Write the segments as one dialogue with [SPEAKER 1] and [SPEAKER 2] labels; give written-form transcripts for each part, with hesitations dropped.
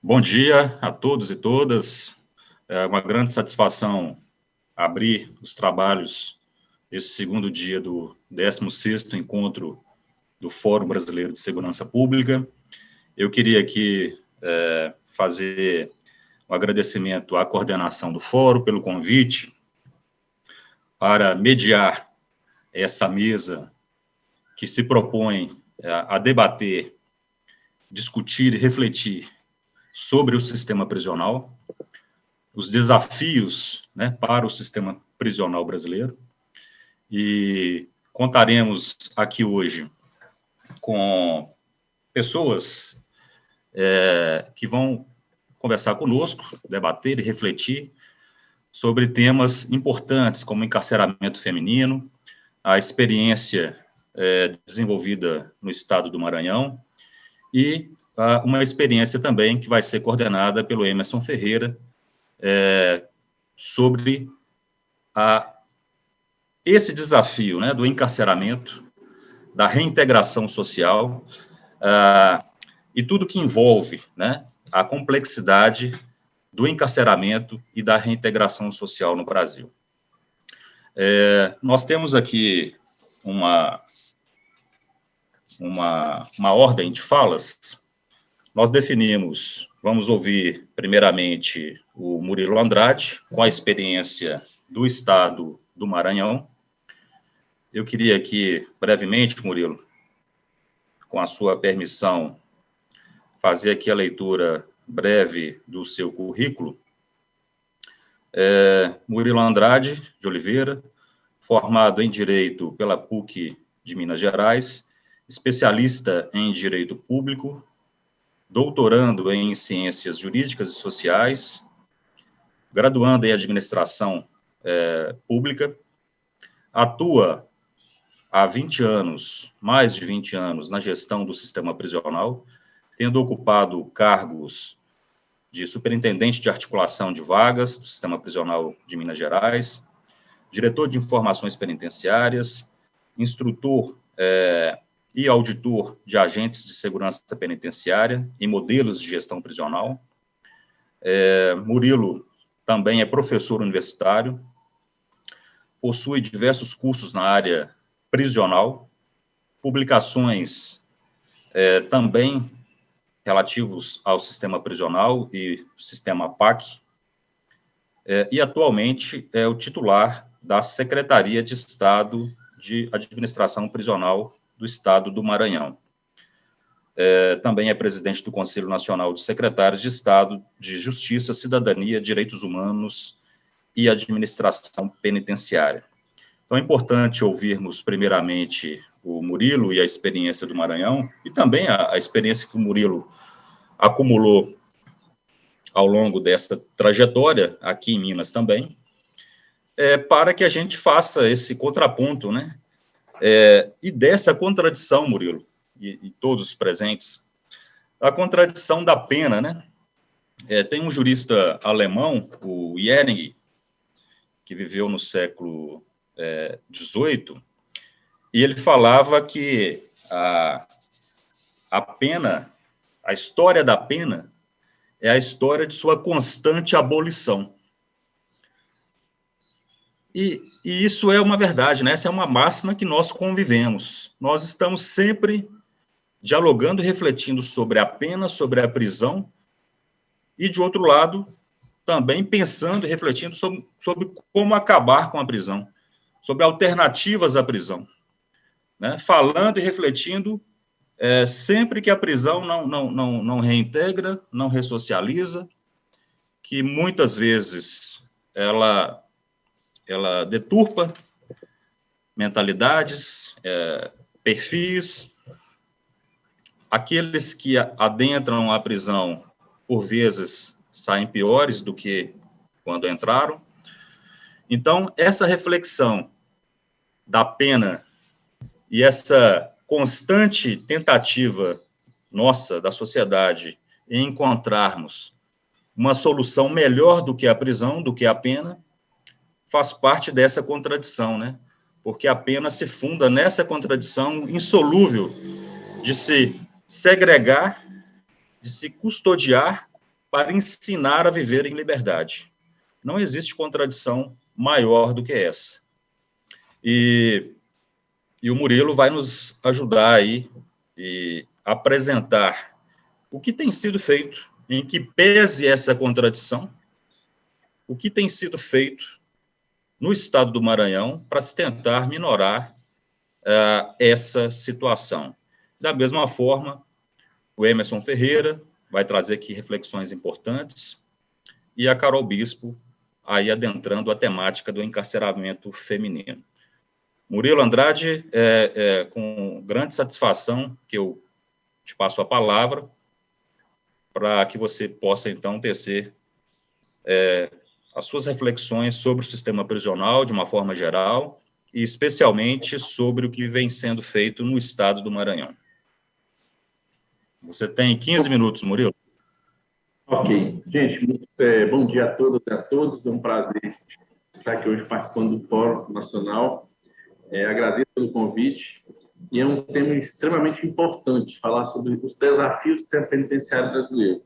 [SPEAKER 1] Bom dia a todos e todas. É uma grande satisfação abrir os trabalhos esse segundo dia do 16º encontro do Fórum Brasileiro de Segurança Pública. Eu queria aqui fazer um agradecimento à coordenação do fórum pelo convite para mediar essa mesa que se propõe a debater, discutir e refletir sobre o sistema prisional, os desafios, né, para o sistema prisional brasileiro, e contaremos aqui hoje com pessoas que vão conversar conosco, debater e refletir sobre temas importantes como encarceramento feminino, a experiência desenvolvida no estado do Maranhão e uma experiência também que vai ser coordenada pelo Emerson Ferreira sobre esse desafio, né, do encarceramento, da reintegração social e tudo que envolve, né, a complexidade do encarceramento e da reintegração social no Brasil. Nós temos aqui uma ordem de falas. Nós definimos, vamos ouvir primeiramente o Murilo Andrade, com a experiência do estado do Maranhão. Eu queria aqui, brevemente, Murilo, com a sua permissão, fazer aqui a leitura breve do seu currículo. Murilo Andrade de Oliveira, formado em Direito pela PUC de Minas Gerais, especialista em Direito Público, doutorando em Ciências Jurídicas e Sociais, graduando em Administração Pública, atua há 20 anos, mais de 20 anos, na gestão do sistema prisional, tendo ocupado cargos de superintendente de articulação de vagas do sistema prisional de Minas Gerais, diretor de informações penitenciárias, instrutor e auditor de agentes de segurança penitenciária em modelos de gestão prisional. Murilo também é professor universitário, possui diversos cursos na área prisional, publicações também relativos ao sistema prisional e sistema PAC, e atualmente é o titular da Secretaria de Estado de Administração Prisional do Estado do Maranhão. Também é presidente do Conselho Nacional de Secretários de Estado de Justiça, Cidadania, Direitos Humanos e Administração Penitenciária. Então, é importante ouvirmos, primeiramente, o Murilo e a experiência do Maranhão, e também a experiência que o Murilo acumulou ao longo dessa trajetória, aqui em Minas também, para que a gente faça esse contraponto, né? E dessa contradição, Murilo, e todos os presentes, a contradição da pena, né? Tem um jurista alemão, o Jhering, que viveu no século XVIII, e ele falava que a pena, a história da pena, é a história de sua constante abolição. E isso é uma verdade, né? Essa é uma máxima que nós convivemos. Nós estamos sempre dialogando e refletindo sobre a pena, sobre a prisão, e, de outro lado, também pensando e refletindo sobre como acabar com a prisão, sobre alternativas à prisão, né? Falando e refletindo sempre que a prisão não reintegra, não ressocializa, que muitas vezes ela deturpa mentalidades, perfis. Aqueles que adentram a prisão, por vezes, saem piores do que quando entraram. Então, essa reflexão da pena e essa constante tentativa nossa, da sociedade, em encontrarmos uma solução melhor do que a prisão, do que a pena, faz parte dessa contradição, né? Porque a pena se funda nessa contradição insolúvel de se segregar, de se custodiar para ensinar a viver em liberdade. Não existe contradição maior do que essa. E o Murilo vai nos ajudar aí e apresentar o que tem sido feito, em que pese essa contradição, o que tem sido feito no estado do Maranhão para se tentar minorar essa situação. Da mesma forma, o Emerson Ferreira vai trazer aqui reflexões importantes e a Carol Bispo aí adentrando a temática do encarceramento feminino. Murilo Andrade, com grande satisfação que eu te passo a palavra para que você possa, então, tecer as suas reflexões sobre o sistema prisional, de uma forma geral, e especialmente sobre o que vem sendo feito no estado do Maranhão. Você tem 15 minutos, Murilo.
[SPEAKER 2] Ok. Gente, bom dia a todas e a todos. É um prazer estar aqui hoje participando do Fórum Nacional. Agradeço pelo convite. E é um tema extremamente importante, falar sobre os desafios do sistema penitenciário brasileiro.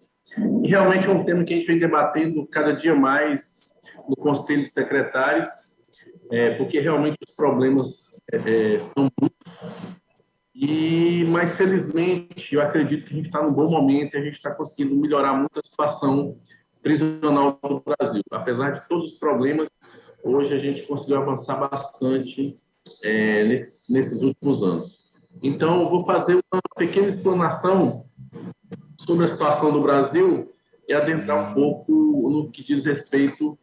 [SPEAKER 2] E realmente é um tema que a gente vem debatendo cada dia mais no Conselho de Secretários, porque realmente os problemas são muitos. Mas, felizmente, eu acredito que a gente está num bom momento e a gente está conseguindo melhorar muito a situação prisional do Brasil. Apesar de todos os problemas, hoje a gente conseguiu avançar bastante nesses últimos anos. Então, eu vou fazer uma pequena explanação sobre a situação do Brasil e adentrar um pouco no que diz respeito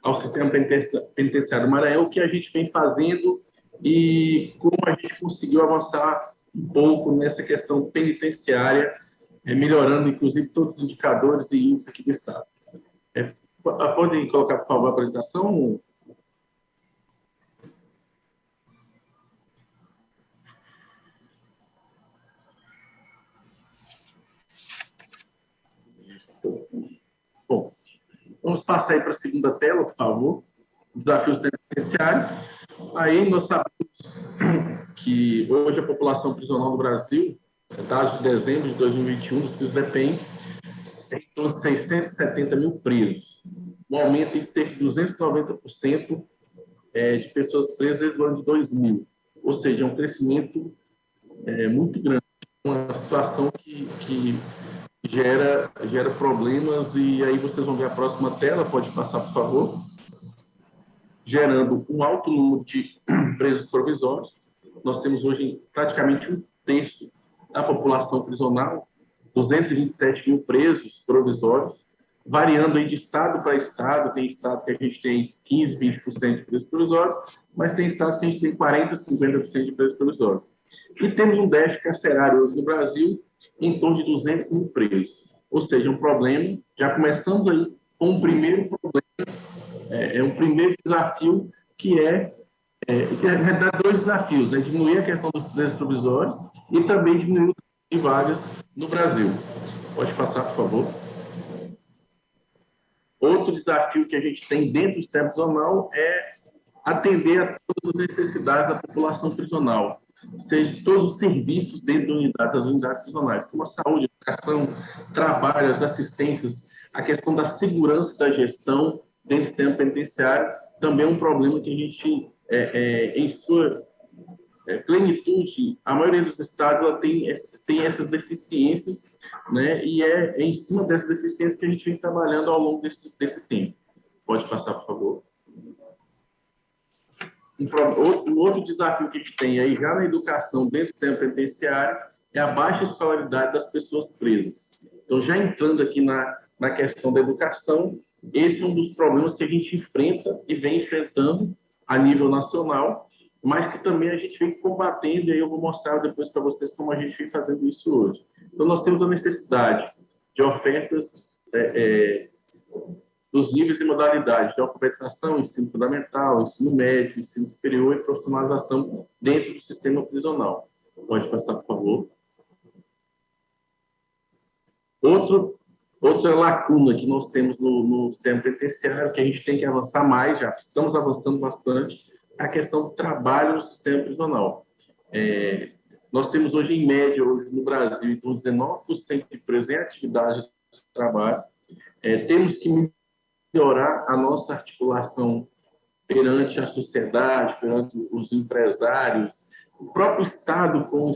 [SPEAKER 2] ao sistema penitenciário do Maranhão, o que a gente vem fazendo e como a gente conseguiu avançar um pouco nessa questão penitenciária, melhorando, inclusive, todos os indicadores e índices aqui do Estado. Podem colocar, por favor, a apresentação? Bom, vamos passar aí para a segunda tela, por favor. Desafios penitenciários. Aí nós sabemos que hoje a população prisional do Brasil, dados de dezembro de 2021, do CISDEPEN, tem 670 mil presos, um aumento em cerca de 290% de pessoas presas desde o ano de 2000. Ou seja, é um crescimento muito grande, uma situação que gera problemas, e aí vocês vão ver a próxima tela, pode passar, por favor, gerando um alto número de presos provisórios. Nós temos hoje praticamente um terço da população prisional, 227 mil presos provisórios, variando aí de estado para estado. Tem estado que a gente tem 15%, 20% de presos provisórios, mas tem estados que a gente tem 40%, 50% de presos provisórios. E temos um déficit carcerário hoje no Brasil em torno de 200 mil presos. Ou seja, um problema, já começamos aí com um primeiro problema, um primeiro desafio que na realidade, dois desafios, né? Diminuir a questão dos presos provisórios e também diminuir o número de vagas no Brasil. Pode passar, por favor. Outro desafio que a gente tem dentro do sistema prisional é atender a todas as necessidades da população prisional, seja todos os serviços dentro das unidades prisionais, como a saúde, a educação, trabalho, as assistências, a questão da segurança e da gestão dentro do sistema penitenciário, também é um problema que a gente, em sua plenitude, a maioria dos estados ela tem essas deficiências, né? E é em cima dessas deficiências que a gente vem trabalhando ao longo desse tempo. Pode passar, por favor. Outro desafio que a gente tem aí, já na educação dentro do sistema penitenciário, é a baixa escolaridade das pessoas presas. Então, já entrando aqui na questão da educação, esse é um dos problemas que a gente enfrenta e vem enfrentando a nível nacional, mas que também a gente vem combatendo, e aí eu vou mostrar depois para vocês como a gente vem fazendo isso hoje. Então, nós temos a necessidade de ofertas dos níveis e modalidades de alfabetização, ensino fundamental, ensino médio, ensino superior e profissionalização dentro do sistema prisional. Pode passar, por favor. Outra lacuna que nós temos no sistema penitenciário, que a gente tem que avançar mais, já estamos avançando bastante, é a questão do trabalho no sistema prisional. Nós temos hoje, em média, hoje no Brasil, então 19% de presos em atividade de trabalho, Temos que melhorar a nossa articulação perante a sociedade, perante os empresários, o próprio Estado com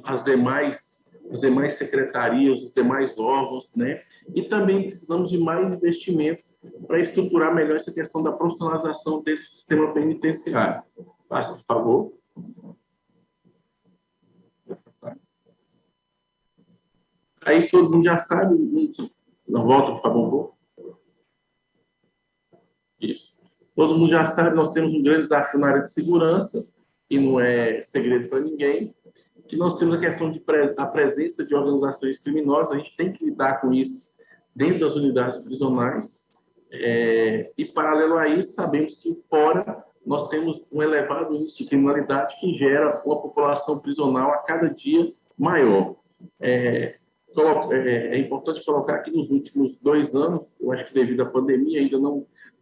[SPEAKER 2] as demais secretarias, os demais órgãos, né? E também precisamos de mais investimentos para estruturar melhor essa questão da profissionalização dentro do sistema penitenciário. Passa, por favor. Aí todo mundo já sabe. Não, volta, por favor. Isso. Todo mundo já sabe, nós temos um grande desafio na área de segurança, e não é segredo para ninguém, que nós temos a questão da presença de organizações criminosas. A gente tem que lidar com isso dentro das unidades prisionais. E, paralelo a isso, sabemos que fora nós temos um elevado índice de criminalidade que gera uma população prisional a cada dia maior. É importante colocar que nos últimos 2 anos, eu acho que devido à pandemia, ainda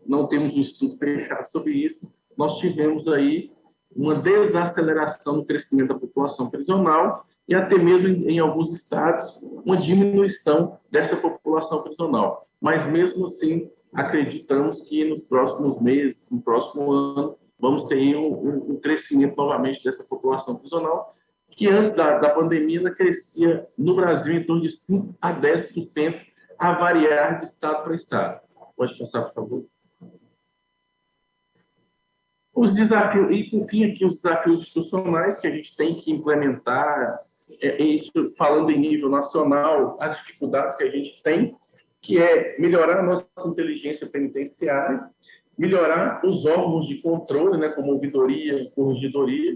[SPEAKER 2] não temos um estudo fechado sobre isso, nós tivemos aí uma desaceleração no crescimento da população prisional e até mesmo em alguns estados uma diminuição dessa população prisional. Mas mesmo assim, acreditamos que nos próximos meses, no próximo ano, vamos ter um crescimento novamente dessa população prisional, que antes da pandemia ela crescia no Brasil em torno de 5% a 10%, a variar de estado para estado. Pode passar, por favor. Os desafios, e por fim aqui os desafios institucionais que a gente tem que implementar, isso falando em nível nacional, as dificuldades que a gente tem, que é melhorar a nossa inteligência penitenciária, melhorar os órgãos de controle, né, como ouvidoria e corregedoria,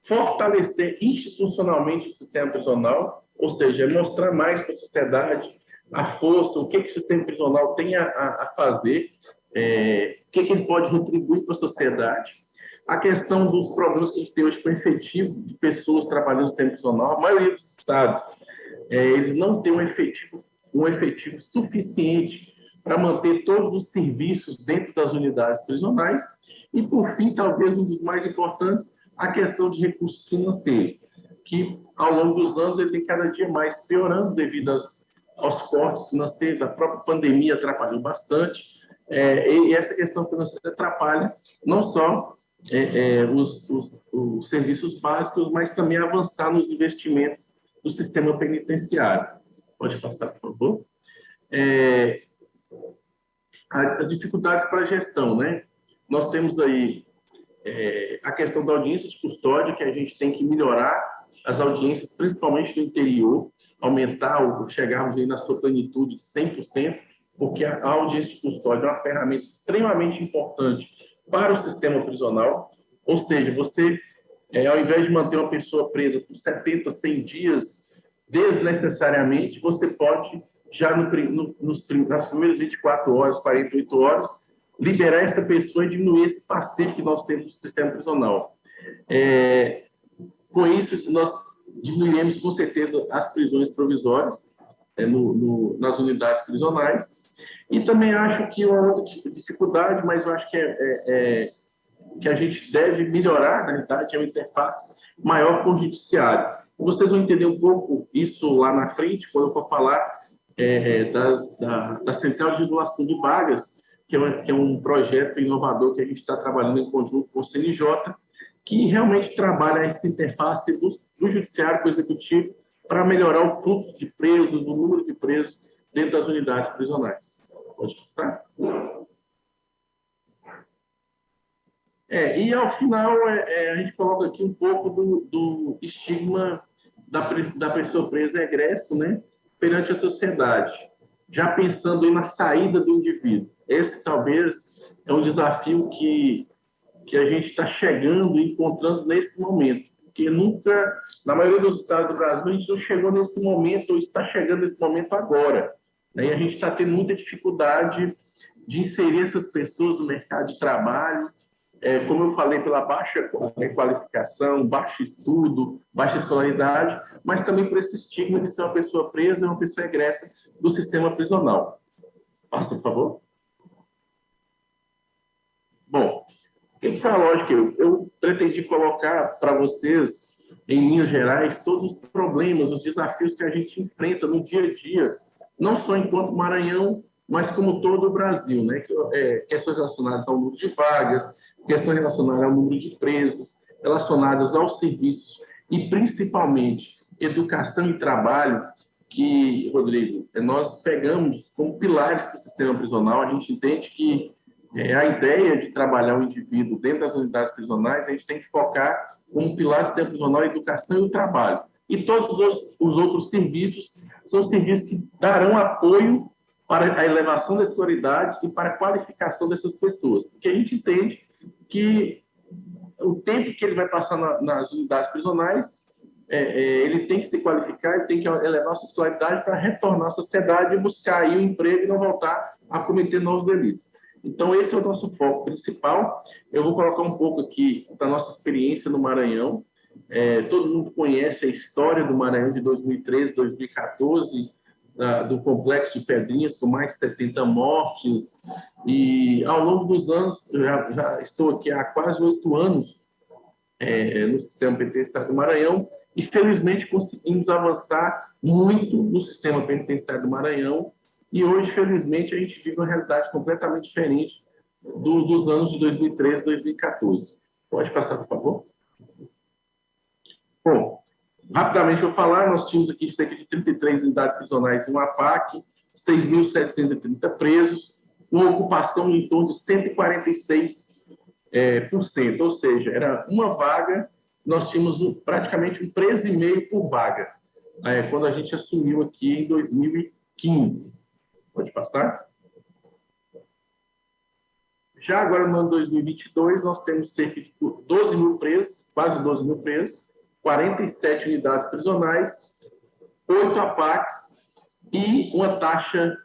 [SPEAKER 2] fortalecer institucionalmente o sistema prisional, ou seja, mostrar mais para a sociedade a força, o que o sistema prisional tem a fazer, o que ele pode retribuir para a sociedade. A questão dos problemas que a gente tem hoje com o efetivo de pessoas trabalhando no sistema prisional, a maioria dos estados, eles não têm um efetivo suficiente para manter todos os serviços dentro das unidades prisionais. E, por fim, talvez um dos mais importantes, a questão de recursos financeiros, que, ao longo dos anos, ele tem cada dia mais piorando devido aos cortes financeiros. A própria pandemia atrapalhou bastante, e essa questão financeira atrapalha não só os serviços básicos, mas também avançar nos investimentos do sistema penitenciário. Pode passar, por favor. As dificuldades para a gestão, né? Nós temos aí a questão da audiência de custódia, que a gente tem que melhorar as audiências, principalmente no interior, chegarmos aí na sua plenitude de 100%, porque a audiência de custódia é uma ferramenta extremamente importante para o sistema prisional, ou seja, você, ao invés de manter uma pessoa presa por 70, 100 dias, desnecessariamente, você pode, já nas primeiras 24 horas, 48 horas, liberar essa pessoa e diminuir esse passivo que nós temos no sistema prisional. Com isso, nós diminuiremos, com certeza, as prisões provisórias nas unidades prisionais. E também acho que uma outra dificuldade, mas eu acho que a gente deve melhorar, na verdade, é uma interface maior com o judiciário. Vocês vão entender um pouco isso lá na frente, quando eu for falar da Central de Regulação de Vagas, que é um projeto inovador que a gente está trabalhando em conjunto com o CNJ, que realmente trabalha essa interface do judiciário com o executivo para melhorar o fluxo de presos, o número de presos dentro das unidades prisionais. Pode passar? E, ao final, a gente coloca aqui um pouco do estigma da pessoa presa egresso, né, perante a sociedade, já pensando aí na saída do indivíduo. Esse, talvez, é um desafio que a gente está chegando e encontrando nesse momento, porque nunca, na maioria dos estados do Brasil, a gente não chegou nesse momento, ou está chegando nesse momento agora. E a gente está tendo muita dificuldade de inserir essas pessoas no mercado de trabalho, como eu falei, pela baixa qualificação, baixo estudo, baixa escolaridade, mas também por esse estigma de ser uma pessoa presa, uma pessoa egressa do sistema prisional. Passa, por favor. Bom, o que foi a lógica? Eu pretendi colocar para vocês, em linhas gerais, todos os problemas, os desafios que a gente enfrenta no dia a dia, não só enquanto Maranhão, mas como todo o Brasil, né? Questões relacionadas ao número de vagas, questões relacionadas ao número de presos, relacionadas aos serviços e, principalmente, educação e trabalho, que, Rodrigo, nós pegamos como pilares para o sistema prisional. A gente entende que a ideia de trabalhar o indivíduo dentro das unidades prisionais, a gente tem que focar como pilar do sistema prisional a educação e o trabalho. E todos os outros serviços são serviços que darão apoio para a elevação da escolaridade e para a qualificação dessas pessoas. Porque a gente entende que o tempo que ele vai passar nas unidades prisionais, ele tem que se qualificar, ele tem que elevar a sua escolaridade para retornar à sociedade e buscar aí o emprego e não voltar a cometer novos delitos. Então, esse é o nosso foco principal. Eu vou colocar um pouco aqui da nossa experiência no Maranhão. Todo mundo conhece a história do Maranhão de 2013, 2014, do Complexo de Pedrinhas, com mais de 70 mortes. E, ao longo dos anos, já estou aqui há quase 8 anos no sistema penitenciário do Maranhão, e, felizmente, conseguimos avançar muito no sistema penitenciário do Maranhão. E hoje, felizmente, a gente vive uma realidade completamente diferente dos anos de 2013 e 2014. Pode passar, por favor? Bom, rapidamente vou falar, nós tínhamos aqui cerca de 33 unidades prisionais em uma APAC, 6.730 presos, uma ocupação em torno de 146%, ou seja, era uma vaga, nós tínhamos praticamente um preso e meio por vaga, quando a gente assumiu aqui em 2015. Pode passar? Já agora, no ano 2022, nós temos cerca de 12 mil presos, quase 12 mil presos, 47 unidades prisionais, 8 APACs e uma taxa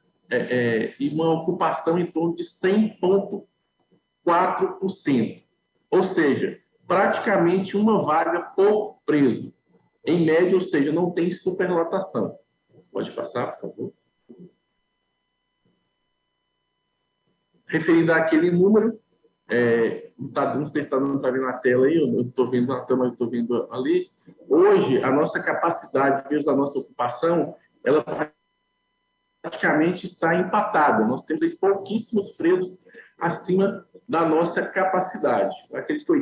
[SPEAKER 2] e uma ocupação em torno de 100,4%. Ou seja, praticamente uma vaga por preso, em média, ou seja, não tem superlotação. Pode passar, por favor. Referido àquele número, não sei se está vendo na tela aí, eu estou vendo na tela, mas estou vendo ali. Hoje, a nossa capacidade, mesmo a nossa ocupação, ela praticamente está empatada. Nós temos aí pouquíssimos presos acima da nossa capacidade. Eu acredito que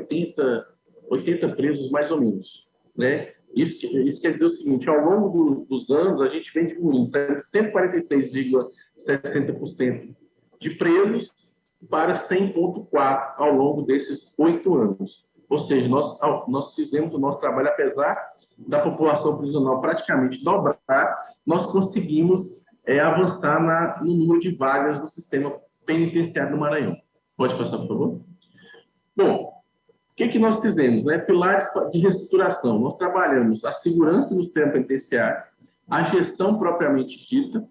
[SPEAKER 2] 80 presos, mais ou menos, né? Isso quer dizer o seguinte: ao longo dos anos, a gente vem diminuindo, saindo de 146,60% de presos para 100,4% ao longo desses 8 anos. Ou seja, nós fizemos o nosso trabalho, apesar da população prisional praticamente dobrar, nós conseguimos avançar no número de vagas do sistema penitenciário do Maranhão. Pode passar, por favor? Bom, o que nós fizemos? Pilares de reestruturação. Nós trabalhamos a segurança do sistema penitenciário, a gestão propriamente dita,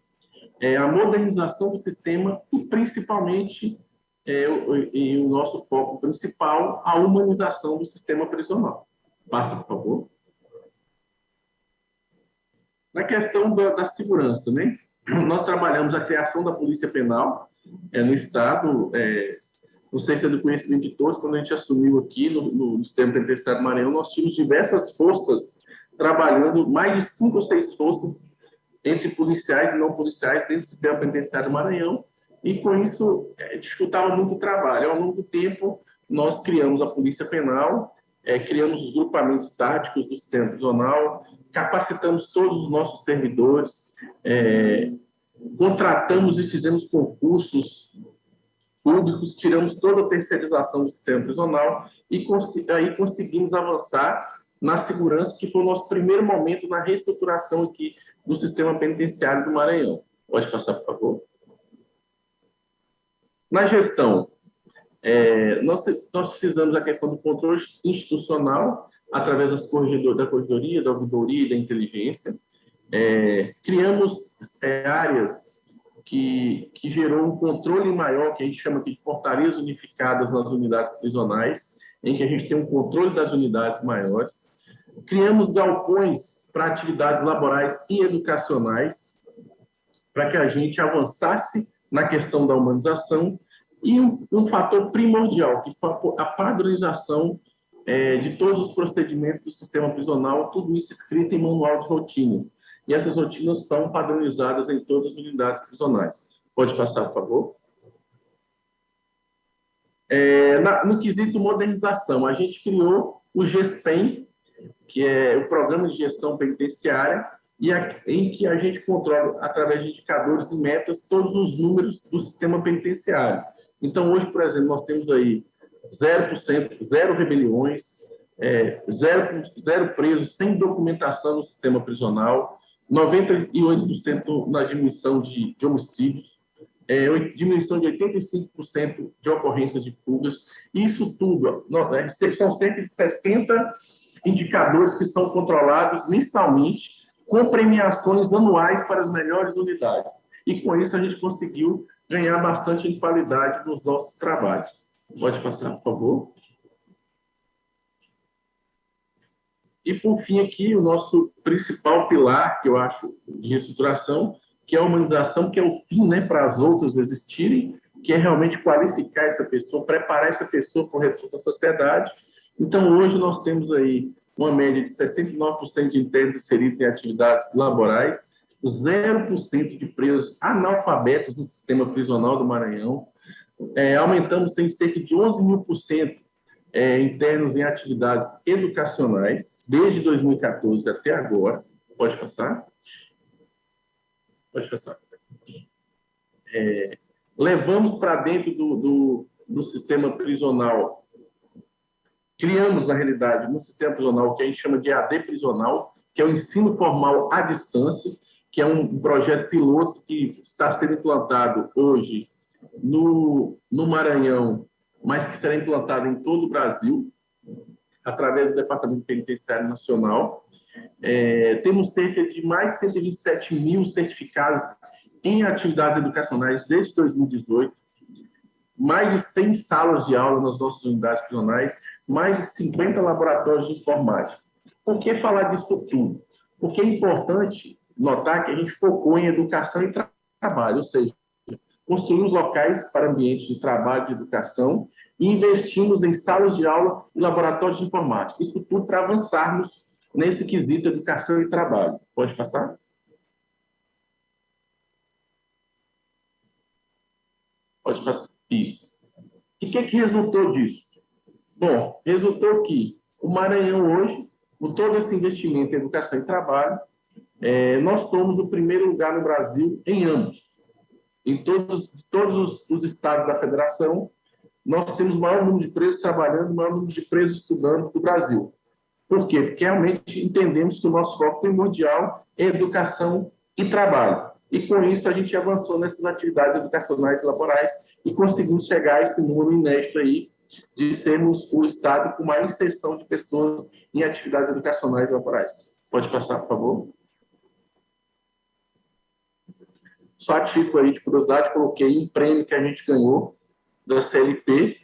[SPEAKER 2] a modernização do sistema e, principalmente, o nosso foco principal, a humanização do sistema prisional. Passa, por favor. Na questão da segurança, né? Nós trabalhamos a criação da Polícia Penal no Estado. Não sei se é do conhecimento de todos, quando a gente assumiu aqui no sistema penitenciário do Maranhão, nós tínhamos diversas forças trabalhando, mais de 5 ou 6 forças entre policiais e não policiais dentro do sistema penitenciário do Maranhão, e com isso dificultava muito o trabalho. Ao longo do tempo, nós criamos a Polícia Penal, criamos os grupamentos táticos do sistema prisional, capacitamos todos os nossos servidores, contratamos e fizemos concursos públicos, tiramos toda a terceirização do sistema prisional e aí conseguimos avançar na segurança, que foi o nosso primeiro momento na reestruturação aqui do sistema penitenciário do Maranhão. Pode passar, por favor. Na gestão, nós fizemos a questão do controle institucional através da corregedoria, da ouvidoria e da inteligência. Criamos áreas que gerou um controle maior, que a gente chama aqui de portarias unificadas nas unidades prisionais, em que a gente tem um controle das unidades maiores. Criamos galpões para atividades laborais e educacionais, para que a gente avançasse na questão da humanização, e um fator primordial, que foi a padronização de todos os procedimentos do sistema prisional, tudo isso escrito em manual de rotinas. E essas rotinas são padronizadas em todas as unidades prisionais. Pode passar, por favor. No quesito modernização, a gente criou o GESPEN, que é o Programa de Gestão Penitenciária, em que a gente controla, através de indicadores e metas, todos os números do sistema penitenciário. Então, hoje, por exemplo, nós temos aí 0%, zero rebeliões, zero presos sem documentação no sistema prisional, 98% na diminuição de homicídios, diminuição de 85% de ocorrências de fugas. Isso tudo, são cerca de 60 indicadores que são controlados mensalmente, com premiações anuais para as melhores unidades. E com isso a gente conseguiu ganhar bastante em qualidade nos nossos trabalhos. Pode passar, por favor. E, por fim, aqui, o nosso principal pilar, que eu acho, de reestruturação, que é a humanização, que é o fim, né, para as outras existirem, que é realmente qualificar essa pessoa, preparar essa pessoa para o retorno da sociedade. Então, hoje nós temos aí uma média de 69% de internos inseridos em atividades laborais, 0% de presos analfabetos no sistema prisional do Maranhão. Aumentamos em cerca de 11.000% internos em atividades educacionais, desde 2014 até agora. Pode passar? Pode passar. Levamos para dentro do sistema prisional, criamos, na realidade, no sistema prisional, que a gente chama de AD prisional, que é o ensino formal à distância, que é um projeto piloto que está sendo implantado hoje no Maranhão, mas que será implantado em todo o Brasil, através do Departamento Penitenciário Nacional. Temos cerca de mais de 127 mil certificados em atividades educacionais desde 2018, mais de 100 salas de aula nas nossas unidades prisionais, mais de 50 laboratórios de informática. Por que falar disso tudo? Porque é importante notar que a gente focou em educação e trabalho, ou seja, construímos locais para ambientes de trabalho e de educação e investimos em salas de aula e laboratórios de informática. Isso tudo para avançarmos nesse quesito educação e trabalho. Pode passar? Pode passar. Isso. E o que resultou disso? Bom, resultou que o Maranhão hoje, com todo esse investimento em educação e trabalho, nós somos o primeiro lugar no Brasil em ambos. Em todos os estados da federação, nós temos o maior número de presos trabalhando, o maior número de presos estudando do Brasil. Por quê? Porque realmente entendemos que o nosso foco primordial é educação e trabalho. E com isso a gente avançou nessas atividades educacionais e laborais e conseguimos chegar a esse número inédito aí de sermos o estado com maior inserção de pessoas em atividades educacionais e laborais. Pode passar, por favor. Só a título aí de curiosidade, coloquei um prêmio que a gente ganhou da CLP,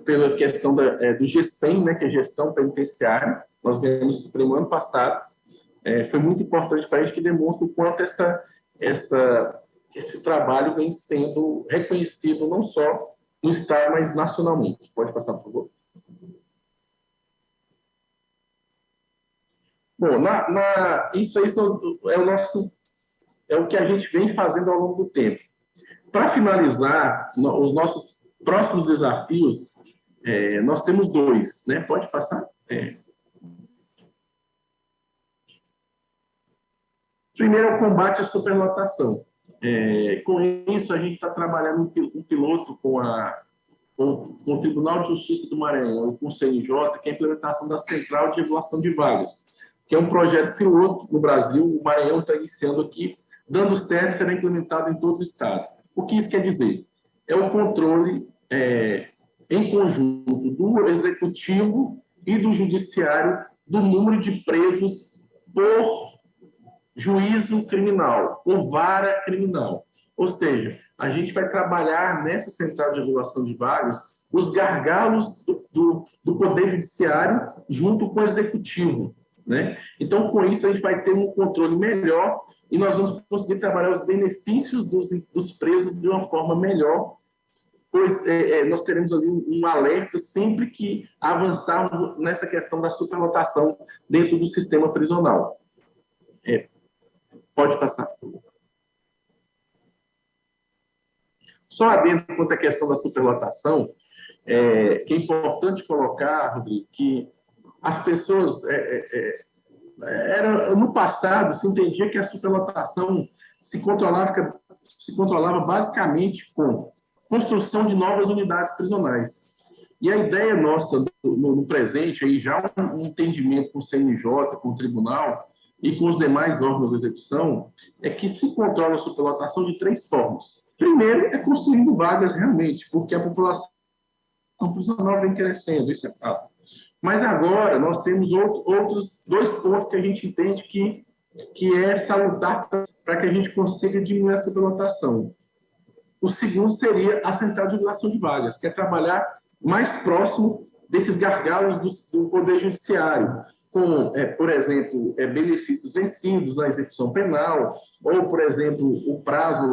[SPEAKER 2] pela questão do GESPEN, né, que é Gestão Penitenciária. Nós ganhamos esse prêmio ano passado. Foi muito importante para a gente, que demonstra o quanto esse trabalho vem sendo reconhecido não só no Estado, mas nacionalmente. Pode passar, por favor. Bom, isso aí é o que a gente vem fazendo ao longo do tempo. Para finalizar, os nossos próximos desafios, nós temos dois, né? Pode passar? Primeiro é o combate à superlotação. Com isso, a gente está trabalhando um piloto com o Tribunal de Justiça do Maranhão e com o CNJ, que é a implementação da Central de Regulação de Vagas, que é um projeto piloto no Brasil. O Maranhão está iniciando aqui, dando certo, será implementado em todos os estados. O que isso quer dizer? É o controle em conjunto do Executivo e do Judiciário do número de presos por juízo criminal, por vara criminal. Ou seja, a gente vai trabalhar nessa central de regulação de vagas os gargalos do Poder Judiciário junto com o Executivo, né? Então, com isso, a gente vai ter um controle melhor e nós vamos conseguir trabalhar os benefícios dos presos de uma forma melhor, pois nós teremos ali um alerta sempre que avançarmos nessa questão da superlotação dentro do sistema prisional. Pode passar. Só adendo quanto à questão da superlotação, que é importante colocar, Rodrigo, que as pessoas... no passado, se entendia que a superlotação se controlava basicamente com construção de novas unidades prisionais. E a ideia nossa, no presente, aí já um entendimento com o CNJ, com o tribunal e com os demais órgãos de execução, é que se controla a superlotação de 3 formas. Primeiro, é construindo vagas realmente, porque a população prisional vem crescendo, isso é fato. Mas agora nós temos outros 2 pontos que a gente entende que é salutar para que a gente consiga diminuir a superlotação. O segundo seria a central de regulação de vagas, que é trabalhar mais próximo desses gargalos do Poder Judiciário, com, por exemplo, benefícios vencidos na execução penal, ou, por exemplo, o prazo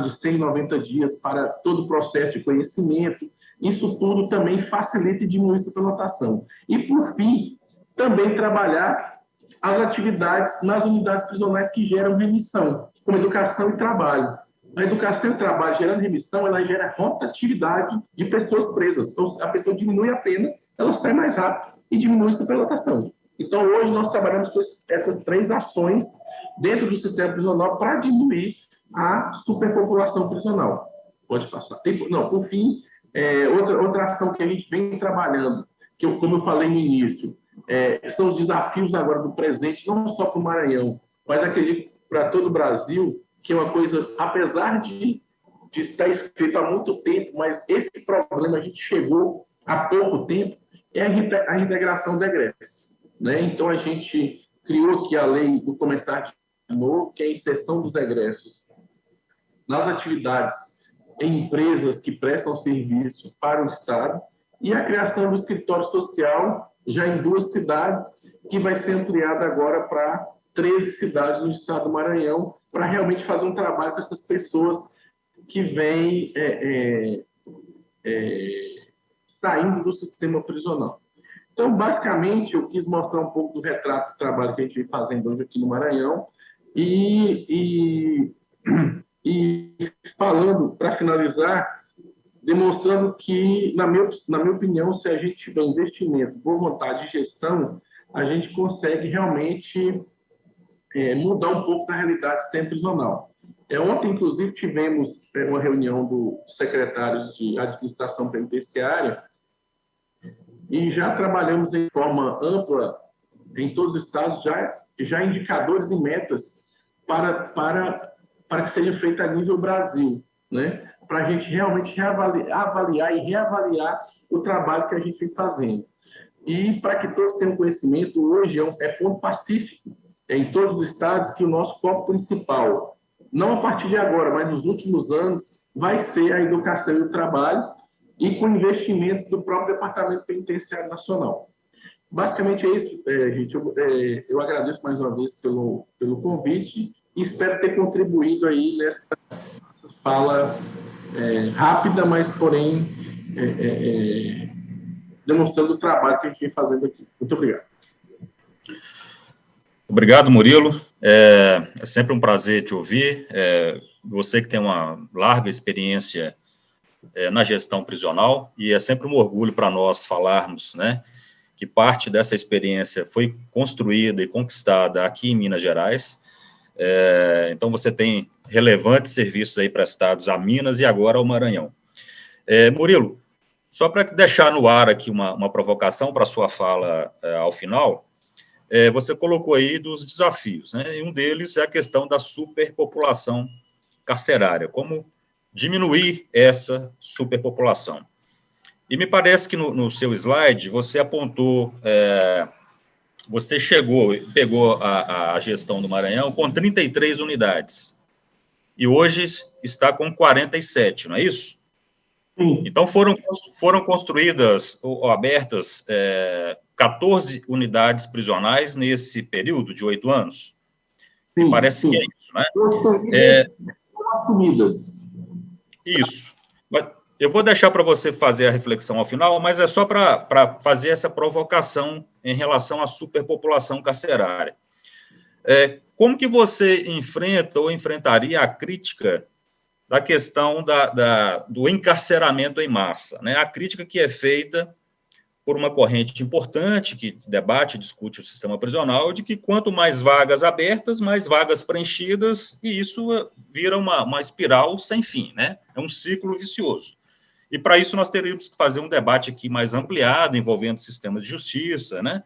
[SPEAKER 2] de 190 dias para todo o processo de conhecimento. Isso tudo também facilita e diminui a superlotação. E, por fim, também trabalhar as atividades nas unidades prisionais que geram remissão, como educação e trabalho. A educação e trabalho gerando remissão, ela gera rotatividade de pessoas presas. Então, a pessoa diminui a pena, ela sai mais rápido e diminui a superlotação. Então, hoje, nós trabalhamos com essas 3 ações dentro do sistema prisional para diminuir a superpopulação prisional. Pode passar. Por fim, outra ação que a gente vem trabalhando, como eu falei no início, são os desafios agora do presente, não só para o Maranhão, mas acredito para todo o Brasil, que é uma coisa, apesar de estar escrito há muito tempo, mas esse problema a gente chegou há pouco tempo, é a integração de egressos, né? Então, a gente criou aqui a lei do Começar de Novo, que é a inserção dos egressos nas atividades em empresas que prestam serviço para o Estado, e a criação do escritório social já em 2 cidades, que vai ser ampliada agora para 13 cidades no estado do Maranhão, para realmente fazer um trabalho com essas pessoas que vêm saindo do sistema prisional. Então, basicamente, eu quis mostrar um pouco do retrato do trabalho que a gente vem fazendo hoje aqui no Maranhão e falando, para finalizar, demonstrando que, na minha opinião, se a gente tiver investimento, boa vontade e gestão, a gente consegue realmente mudar um pouco da realidade do sistema prisional. Ontem, inclusive, tivemos uma reunião dos secretários de administração penitenciária e já trabalhamos em forma ampla em todos os estados, já indicadores e metas para que seja feito a nível Brasil, né? Para a gente realmente avaliar e reavaliar o trabalho que a gente vem fazendo. E para que todos tenham conhecimento, hoje é ponto pacífico em todos os estados que o nosso foco principal, não a partir de agora, mas nos últimos anos, vai ser a educação e o trabalho, e com investimentos do próprio Departamento Penitenciário Nacional. Basicamente é isso, gente. Eu agradeço mais uma vez pelo convite e espero ter contribuído aí nessa fala rápida, mas, porém, demonstrando o trabalho que a gente vem fazendo aqui. Muito obrigado.
[SPEAKER 1] Obrigado, Murilo. É sempre um prazer te ouvir. Você que tem uma larga experiência na gestão prisional, e é sempre um orgulho para nós falarmos, né, que parte dessa experiência foi construída e conquistada aqui em Minas Gerais. Então, você tem relevantes serviços aí prestados a Minas e agora ao Maranhão. Murilo, só para deixar no ar aqui uma provocação para a sua fala ao final, você colocou aí dos desafios, né, e um deles é a questão da superpopulação carcerária, como diminuir essa superpopulação. E me parece que no seu slide você apontou, você pegou a gestão do Maranhão com 33 unidades, e hoje está com 47, não é isso?
[SPEAKER 2] Sim.
[SPEAKER 1] Então foram construídas ou abertas 14 unidades prisionais nesse período de 8 anos?
[SPEAKER 2] Sim,
[SPEAKER 1] me parece que é isso, né?
[SPEAKER 2] Foram assumidas.
[SPEAKER 1] Isso. Eu vou deixar para você fazer a reflexão ao final, mas é só para fazer essa provocação em relação à superpopulação carcerária. Como que você enfrenta ou enfrentaria a crítica da questão do encarceramento em massa, né? A crítica que é feita por uma corrente importante que debate e discute o sistema prisional, de que quanto mais vagas abertas, mais vagas preenchidas, e isso vira uma espiral sem fim, né? É um ciclo vicioso. E, para isso, nós teríamos que fazer um debate aqui mais ampliado, envolvendo o sistema de justiça, né?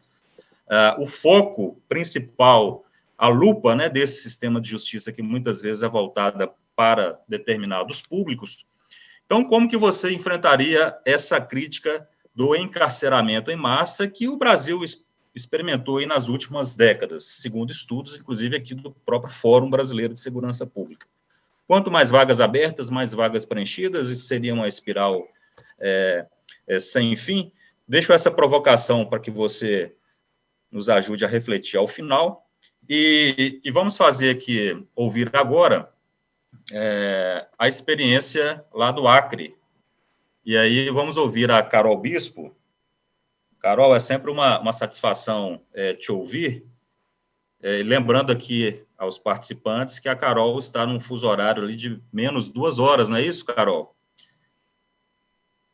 [SPEAKER 1] O foco principal, a lupa, né, desse sistema de justiça, que muitas vezes é voltada para determinados públicos. Então, como que você enfrentaria essa crítica do encarceramento em massa que o Brasil experimentou aí nas últimas décadas, segundo estudos, inclusive aqui do próprio Fórum Brasileiro de Segurança Pública? Quanto mais vagas abertas, mais vagas preenchidas, isso seria uma espiral sem fim. Deixo essa provocação para que você nos ajude a refletir ao final. E vamos fazer aqui, ouvir agora, a experiência lá do Acre. E aí vamos ouvir a Carol Bispo. Carol, é sempre uma satisfação te ouvir. Lembrando aqui aos participantes que a Carol está num fuso horário ali de menos 2 horas, não é isso, Carol?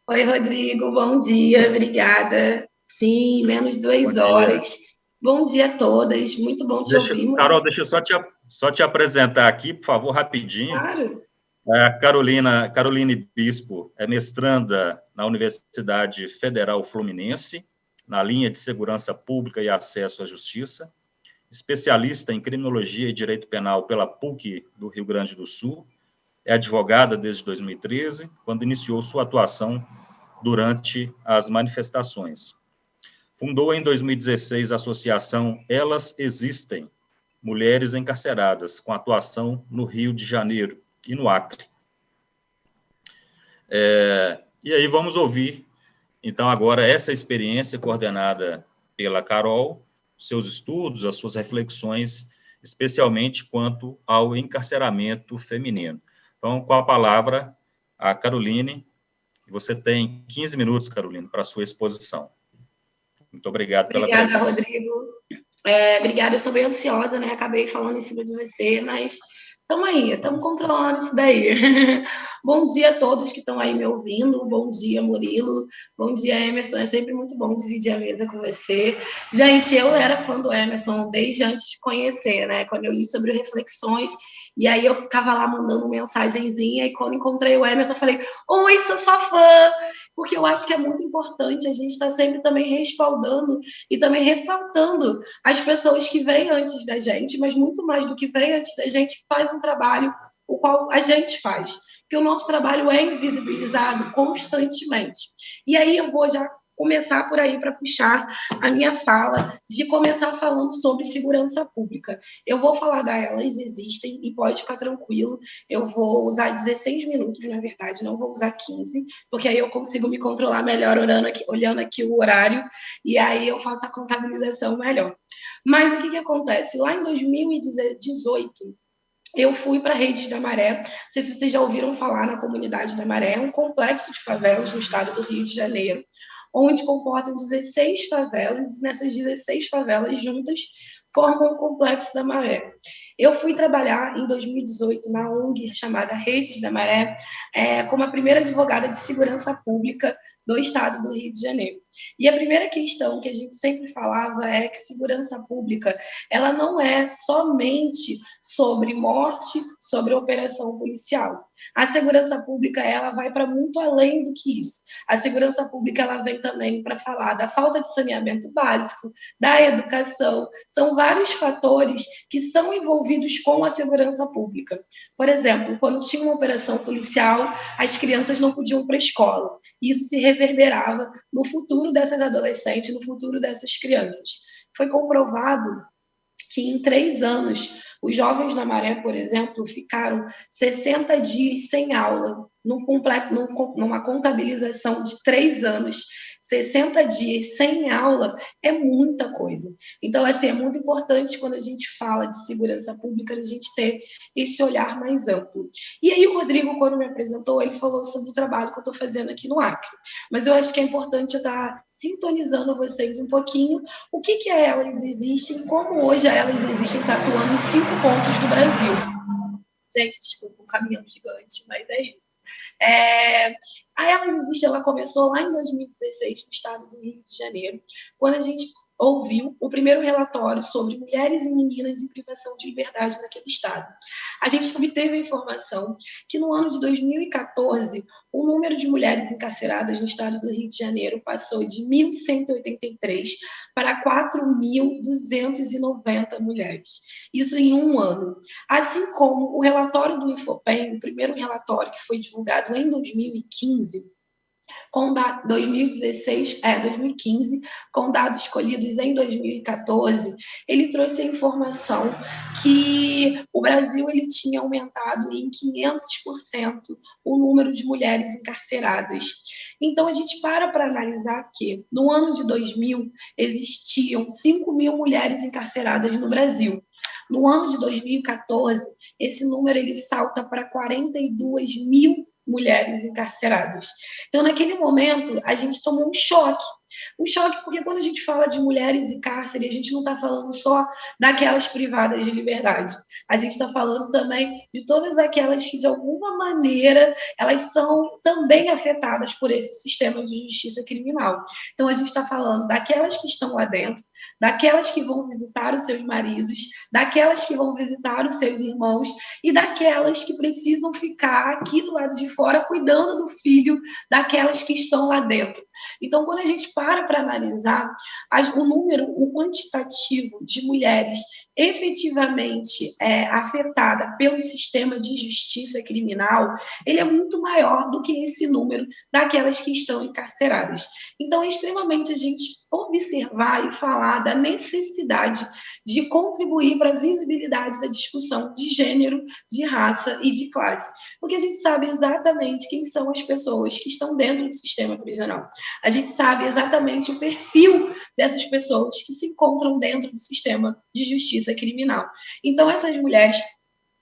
[SPEAKER 3] Oi, Rodrigo, bom dia, obrigada. Sim, menos 2 horas. Bom dia a todas, muito bom te ouvir.
[SPEAKER 1] Carol, deixa eu só te apresentar aqui, por favor, rapidinho.
[SPEAKER 3] Claro.
[SPEAKER 1] A Caroline Bispo é mestranda na Universidade Federal Fluminense, na linha de Segurança Pública e Acesso à Justiça, especialista em Criminologia e Direito Penal pela PUC do Rio Grande do Sul, é advogada desde 2013, quando iniciou sua atuação durante as manifestações. Fundou em 2016 a associação Elas Existem, Mulheres Encarceradas, com atuação no Rio de Janeiro e no Acre. E aí vamos ouvir, então, agora essa experiência coordenada pela Carol, seus estudos, as suas reflexões, especialmente quanto ao encarceramento feminino. Então, com a palavra, a Caroline. Você tem 15 minutos, Caroline, para a sua exposição. Muito obrigado pela presença.
[SPEAKER 3] Obrigada, Rodrigo. Obrigada, eu sou bem ansiosa, né? Acabei falando em cima de você, mas estamos aí, estamos controlando isso daí. Bom dia a todos que estão aí me ouvindo. Bom dia, Murilo. Bom dia, Emerson. É sempre muito bom dividir a mesa com você. Gente, eu era fã do Emerson desde antes de conhecer, né? Quando eu li sobre reflexões, e aí eu ficava lá mandando mensagenzinha, e quando encontrei o Emerson, eu falei, oi, sou sua fã, porque eu acho que é muito importante a gente estar sempre também respaldando e também ressaltando as pessoas que vêm antes da gente, mas muito mais do que vem antes da gente, que faz um trabalho o qual a gente faz, que o nosso trabalho é invisibilizado constantemente. E aí eu vou já começar por aí para puxar a minha fala, de começar falando sobre segurança pública. Eu vou falar da Elas Existem e pode ficar tranquilo, eu vou usar 16 minutos, na verdade, não vou usar 15, porque aí eu consigo me controlar melhor olhando aqui o horário, e aí eu faço a contabilização melhor. Mas o que acontece? Lá em 2018, eu fui para a Redes da Maré, não sei se vocês já ouviram falar na Comunidade da Maré, é um complexo de favelas no estado do Rio de Janeiro, onde comportam 16 favelas, e nessas 16 favelas juntas formam o Complexo da Maré. Eu fui trabalhar em 2018 na ONG chamada Redes da Maré, como a primeira advogada de segurança pública do estado do Rio de Janeiro. E a primeira questão que a gente sempre falava é que segurança pública, ela não é somente sobre morte, sobre operação policial. A segurança pública, ela vai para muito além do que isso. A segurança pública, ela vem também para falar da falta de saneamento básico, da educação. São vários fatores que são envolvidos com a segurança pública. Por exemplo, quando tinha uma operação policial, as crianças não podiam ir para a escola. Isso se reverberava no futuro dessas adolescentes, no futuro dessas crianças. Foi comprovado que em 3 anos, os jovens na Maré, por exemplo, ficaram 60 dias sem aula, numa contabilização de 3 anos. 60 dias sem aula é muita coisa. Então, assim, é muito importante quando a gente fala de segurança pública, a gente ter esse olhar mais amplo. E aí o Rodrigo, quando me apresentou, ele falou sobre o trabalho que eu estou fazendo aqui no Acre. Mas eu acho que é importante eu estar sintonizando vocês um pouquinho o que é Elas Existem, como hoje a Elas Existem está atuando em 5 pontos do Brasil. Gente, desculpa, um caminhão gigante, mas é isso. A Elas Existem, ela começou lá em 2016, no estado do Rio de Janeiro, quando a gente ouviu o primeiro relatório sobre mulheres e meninas em privação de liberdade naquele estado. A gente obteve a informação que no ano de 2014, o número de mulheres encarceradas no estado do Rio de Janeiro passou de 1.183 para 4.290 mulheres. Isso em um ano. Assim como o relatório do Infopem, o primeiro relatório que foi divulgado em 2015, com 2015, com dados escolhidos em 2014, ele trouxe a informação que o Brasil ele tinha aumentado em 500% o número de mulheres encarceradas. Então, a gente para analisar que, no ano de 2000, existiam 5.000 mulheres encarceradas no Brasil. No ano de 2014, esse número ele salta para 42.000 mulheres encarceradas. Então, naquele momento, a gente tomou um choque porque quando a gente fala de mulheres e cárcere, a gente não está falando só daquelas privadas de liberdade. A gente está falando também de todas aquelas que, de alguma maneira, elas são também afetadas por esse sistema de justiça criminal. Então, a gente está falando daquelas que estão lá dentro, daquelas que vão visitar os seus maridos, daquelas que vão visitar os seus irmãos e daquelas que precisam ficar aqui do lado de fora cuidando do filho daquelas que estão lá dentro. Então, quando a gente para analisar o quantitativo de mulheres efetivamente afetada pelo sistema de justiça criminal, ele é muito maior do que esse número daquelas que estão encarceradas. Então, é extremamente a gente observar e falar da necessidade de contribuir para a visibilidade da discussão de gênero, de raça e de classe. Porque a gente sabe exatamente quem são as pessoas que estão dentro do sistema prisional. A gente sabe exatamente o perfil dessas pessoas que se encontram dentro do sistema de justiça criminal. Então, essas mulheres,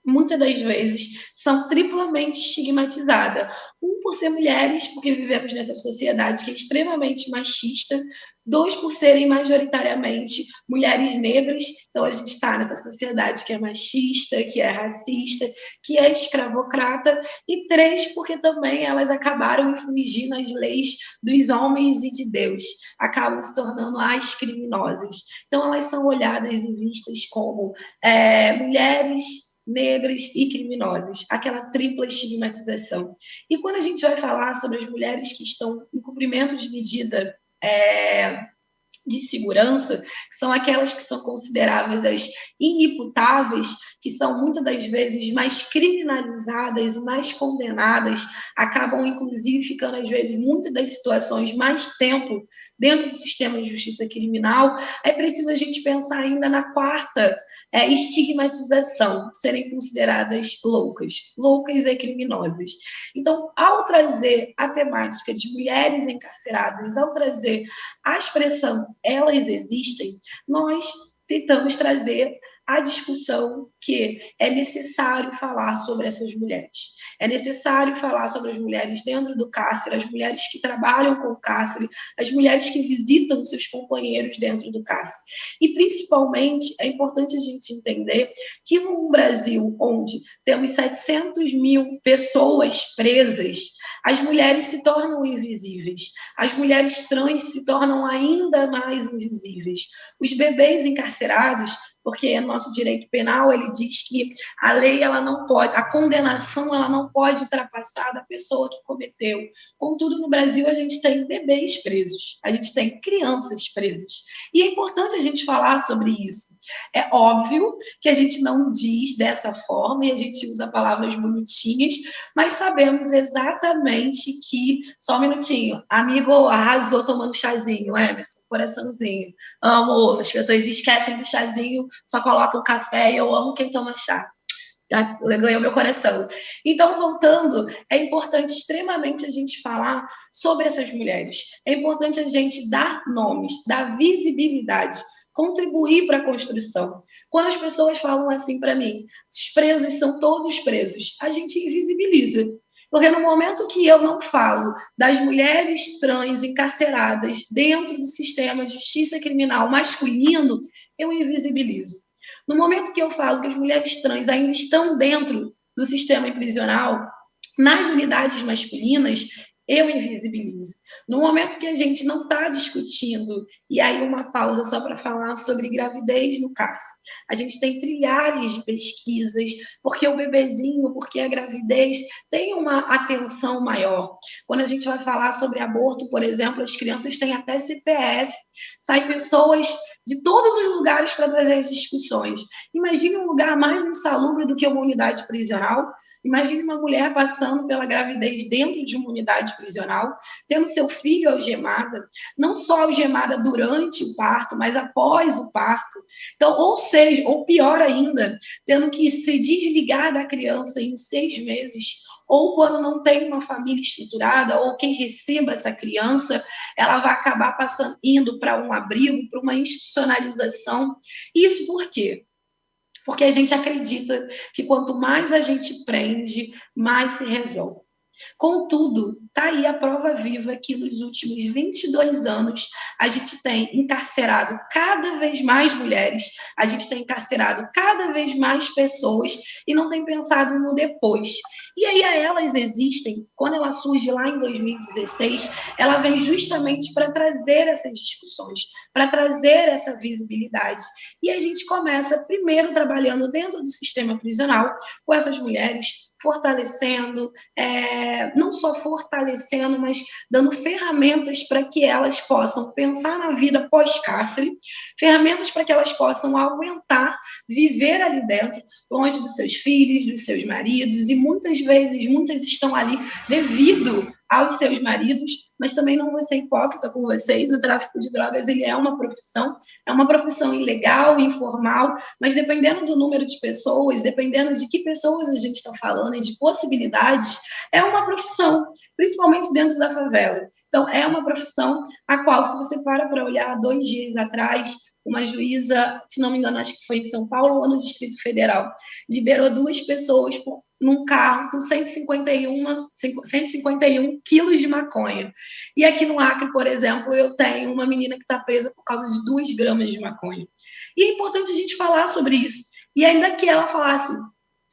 [SPEAKER 3] muitas das vezes, são triplamente estigmatizadas. Por ser mulheres, porque vivemos nessa sociedade que é extremamente machista. 2, por serem majoritariamente mulheres negras. Então, a gente está nessa sociedade que é machista, que é racista, que é escravocrata. E 3, porque também elas acabaram infringindo as leis dos homens e de Deus. Acabam se tornando as criminosas. Então, elas são olhadas e vistas como mulheres negras e criminosas, aquela tripla estigmatização. E quando a gente vai falar sobre as mulheres que estão em cumprimento de medida de segurança, que são aquelas que são consideradas as inimputáveis, que são muitas das vezes mais criminalizadas e mais condenadas, acabam inclusive ficando às vezes muitas das situações mais tempo dentro do sistema de justiça criminal. É preciso a gente pensar ainda na quarta estigmatização, serem consideradas loucas e criminosas. Então, ao trazer a temática de mulheres encarceradas, ao trazer a expressão elas existem, nós tentamos trazer a discussão que é necessário falar sobre essas mulheres. É necessário falar sobre as mulheres dentro do cárcere, as mulheres que trabalham com o cárcere, as mulheres que visitam seus companheiros dentro do cárcere. E, principalmente, é importante a gente entender que num Brasil onde temos 700.000 pessoas presas, as mulheres se tornam invisíveis. As mulheres trans se tornam ainda mais invisíveis. Os bebês encarcerados, porque o nosso direito penal ele diz que a lei ela não pode, a condenação ela não pode ultrapassar da pessoa que cometeu. Contudo, no Brasil a gente tem bebês presos, a gente tem crianças presas. E é importante a gente falar sobre isso. É óbvio que a gente não diz dessa forma e a gente usa palavras bonitinhas, mas sabemos exatamente que... Só um minutinho. Amigo arrasou tomando chazinho, Emerson, coraçãozinho. Amo. As pessoas esquecem do chazinho, só colocam café e eu amo quem toma chá. Já ganhou meu coração. Então, voltando, é importante extremamente a gente falar sobre essas mulheres. É importante a gente dar nomes, dar visibilidade, contribuir para a construção. Quando as pessoas falam assim para mim, os presos são todos presos, a gente invisibiliza. Porque no momento que eu não falo das mulheres trans encarceradas dentro do sistema de justiça criminal masculino, eu invisibilizo. No momento que eu falo que as mulheres trans ainda estão dentro do sistema prisional, nas unidades masculinas, eu invisibilizo. No momento que a gente não está discutindo, e aí uma pausa só para falar sobre gravidez no cárcere, a gente tem trilhares de pesquisas, porque o bebezinho, porque a gravidez tem uma atenção maior. Quando a gente vai falar sobre aborto, por exemplo, as crianças têm até CPF, saem pessoas de todos os lugares para trazer as discussões. Imagine um lugar mais insalubre do que uma unidade prisional. Imagine uma mulher passando pela gravidez dentro de uma unidade prisional, tendo seu filho algemada, não só algemada durante o parto, mas após o parto. Então, ou seja, ou pior ainda, tendo que se desligar da criança em 6 meses, ou quando não tem uma família estruturada, ou quem receba essa criança, ela vai acabar passando, indo para um abrigo, para uma institucionalização. Isso por quê? Porque a gente acredita que quanto mais a gente prende, mais se resolve. Contudo, está aí a prova viva que nos últimos 22 anos a gente tem encarcerado cada vez mais mulheres, a gente tem encarcerado cada vez mais pessoas e não tem pensado no depois. E aí a Elas Existem, quando ela surge lá em 2016, ela vem justamente para trazer essas discussões, para trazer essa visibilidade. E a gente começa primeiro trabalhando dentro do sistema prisional com essas mulheres, fortalecendo, não só fortalecendo, mas dando ferramentas para que elas possam pensar na vida pós-cárcere, ferramentas para que elas possam aguentar, viver ali dentro, longe dos seus filhos, dos seus maridos, e muitas vezes, muitas estão ali devido aos seus maridos, mas também não vou ser hipócrita com vocês, o tráfico de drogas ele é uma profissão ilegal, informal, mas dependendo do número de pessoas, dependendo de que pessoas a gente está falando e de possibilidades, é uma profissão, principalmente dentro da favela. Então, é uma profissão a qual, se você para olhar 2 dias atrás, uma juíza, se não me engano, acho que foi em São Paulo ou no Distrito Federal, liberou 2 pessoas num carro com 151 quilos de maconha. E aqui no Acre, por exemplo, eu tenho uma menina que está presa por causa de 2 gramas de maconha. E é importante a gente falar sobre isso. E ainda que ela falasse,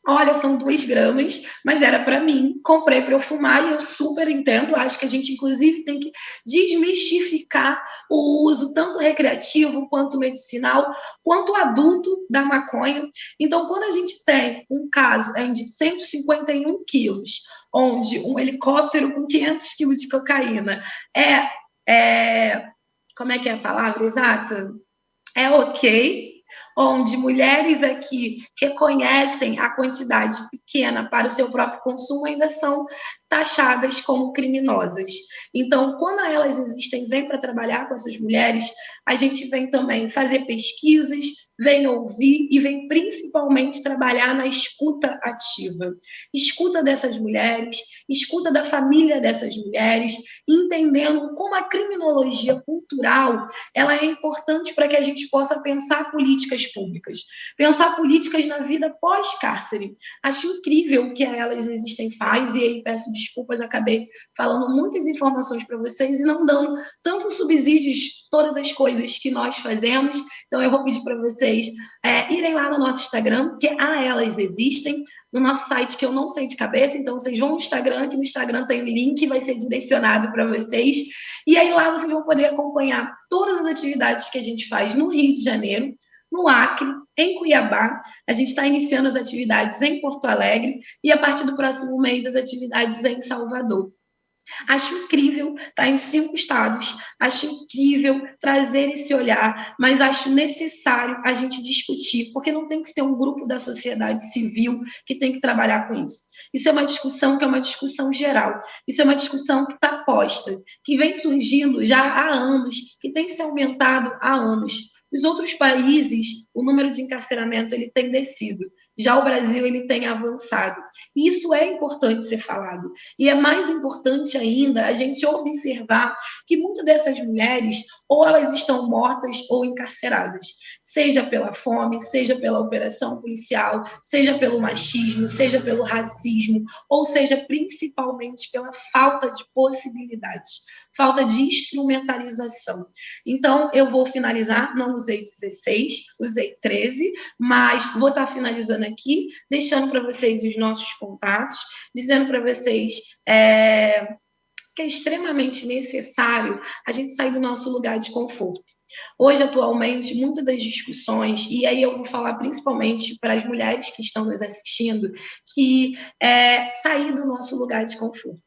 [SPEAKER 3] olha, são 2 gramas, mas era para mim, comprei para eu fumar e eu super entendo, acho que a gente inclusive tem que desmistificar o uso tanto recreativo, quanto medicinal, quanto adulto da maconha. Então, quando a gente tem um caso de 151 quilos, onde um helicóptero com 500 quilos de cocaína como é que é a palavra exata? É ok, onde mulheres aqui reconhecem a quantidade pequena para o seu próprio consumo, ainda são taxadas como criminosas. Então, quando Elas Existem, vem para trabalhar com essas mulheres, a gente vem também fazer pesquisas, vem ouvir e vem principalmente trabalhar na escuta ativa. Escuta dessas mulheres, escuta da família dessas mulheres, entendendo como a criminologia cultural ela é importante para que a gente possa pensar políticas públicas, pensar políticas na vida pós-cárcere. Acho incrível o que a Elas Existem faz, e aí peço desculpas, acabei falando muitas informações para vocês e não dando tantos subsídios, todas as coisas que nós fazemos. Então, eu vou pedir para vocês irem lá no nosso Instagram, que é a Elas Existem, no nosso site, que eu não sei de cabeça, então vocês vão no Instagram, que no Instagram tem um link, vai ser direcionado para vocês, e aí lá vocês vão poder acompanhar todas as atividades que a gente faz no Rio de Janeiro, no Acre, em Cuiabá. A gente está iniciando as atividades em Porto Alegre e, a partir do próximo mês, as atividades em Salvador. Acho incrível estar em 5 estados, acho incrível trazer esse olhar, mas acho necessário a gente discutir, porque não tem que ser um grupo da sociedade civil que tem que trabalhar com isso. Isso é uma discussão que é uma discussão geral, isso é uma discussão que está posta, que vem surgindo já há anos, que tem se aumentado há anos. Nos outros países, o número de encarceramento ele tem descido. Já o Brasil ele tem avançado. E isso é importante ser falado. E é mais importante ainda a gente observar que muitas dessas mulheres, ou elas estão mortas ou encarceradas, seja pela fome, seja pela operação policial, seja pelo machismo, seja pelo racismo, ou seja, principalmente pela falta de possibilidades, falta de instrumentalização. Então, eu vou finalizar, não usei 16, usei 13, mas vou estar finalizando aqui, deixando para vocês os nossos contatos, dizendo para vocês que é extremamente necessário a gente sair do nosso lugar de conforto. Hoje, atualmente, muitas das discussões, e aí eu vou falar principalmente para as mulheres que estão nos assistindo, que é sair do nosso lugar de conforto.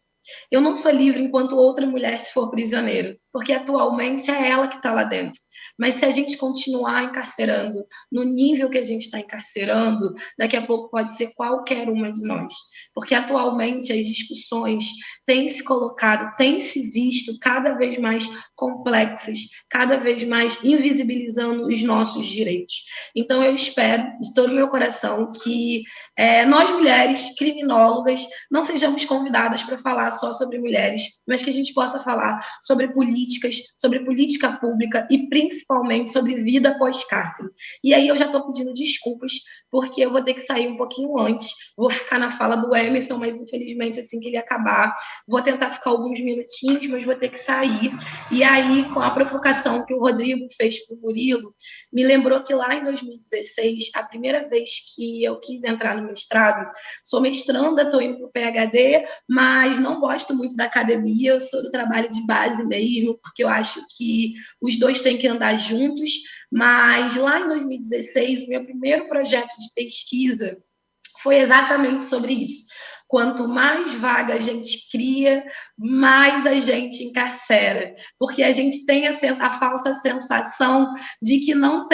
[SPEAKER 3] Eu não sou livre enquanto outra mulher se for prisioneiro, porque atualmente é ela que está lá dentro. Mas se a gente continuar encarcerando no nível que a gente está encarcerando, daqui a pouco pode ser qualquer uma de nós. Porque atualmente as discussões têm se colocado, têm se visto cada vez mais complexas, cada vez mais invisibilizando os nossos direitos. Então eu espero, de todo o meu coração, que nós mulheres criminólogas não sejamos convidadas para falar só sobre mulheres, mas que a gente possa falar sobre políticas, sobre política pública e principalmente sobre vida pós-cárcere. E aí eu já estou pedindo desculpas, porque eu vou ter que sair um pouquinho antes, vou ficar na fala do Emerson, mas infelizmente assim que ele acabar, vou tentar ficar alguns minutinhos, mas vou ter que sair. E aí, com a provocação que o Rodrigo fez para o Murilo, me lembrou que lá em 2016, a primeira vez que eu quis entrar no mestrado, sou mestranda, estou indo para o PhD, mas não gosto muito da academia, eu sou do trabalho de base mesmo, porque eu acho que os dois têm que andar juntos, mas lá em 2016, o meu primeiro projeto de pesquisa foi exatamente sobre isso. Quanto mais vaga a gente cria, mais a gente encarcera, porque a gente tem a falsa sensação de que não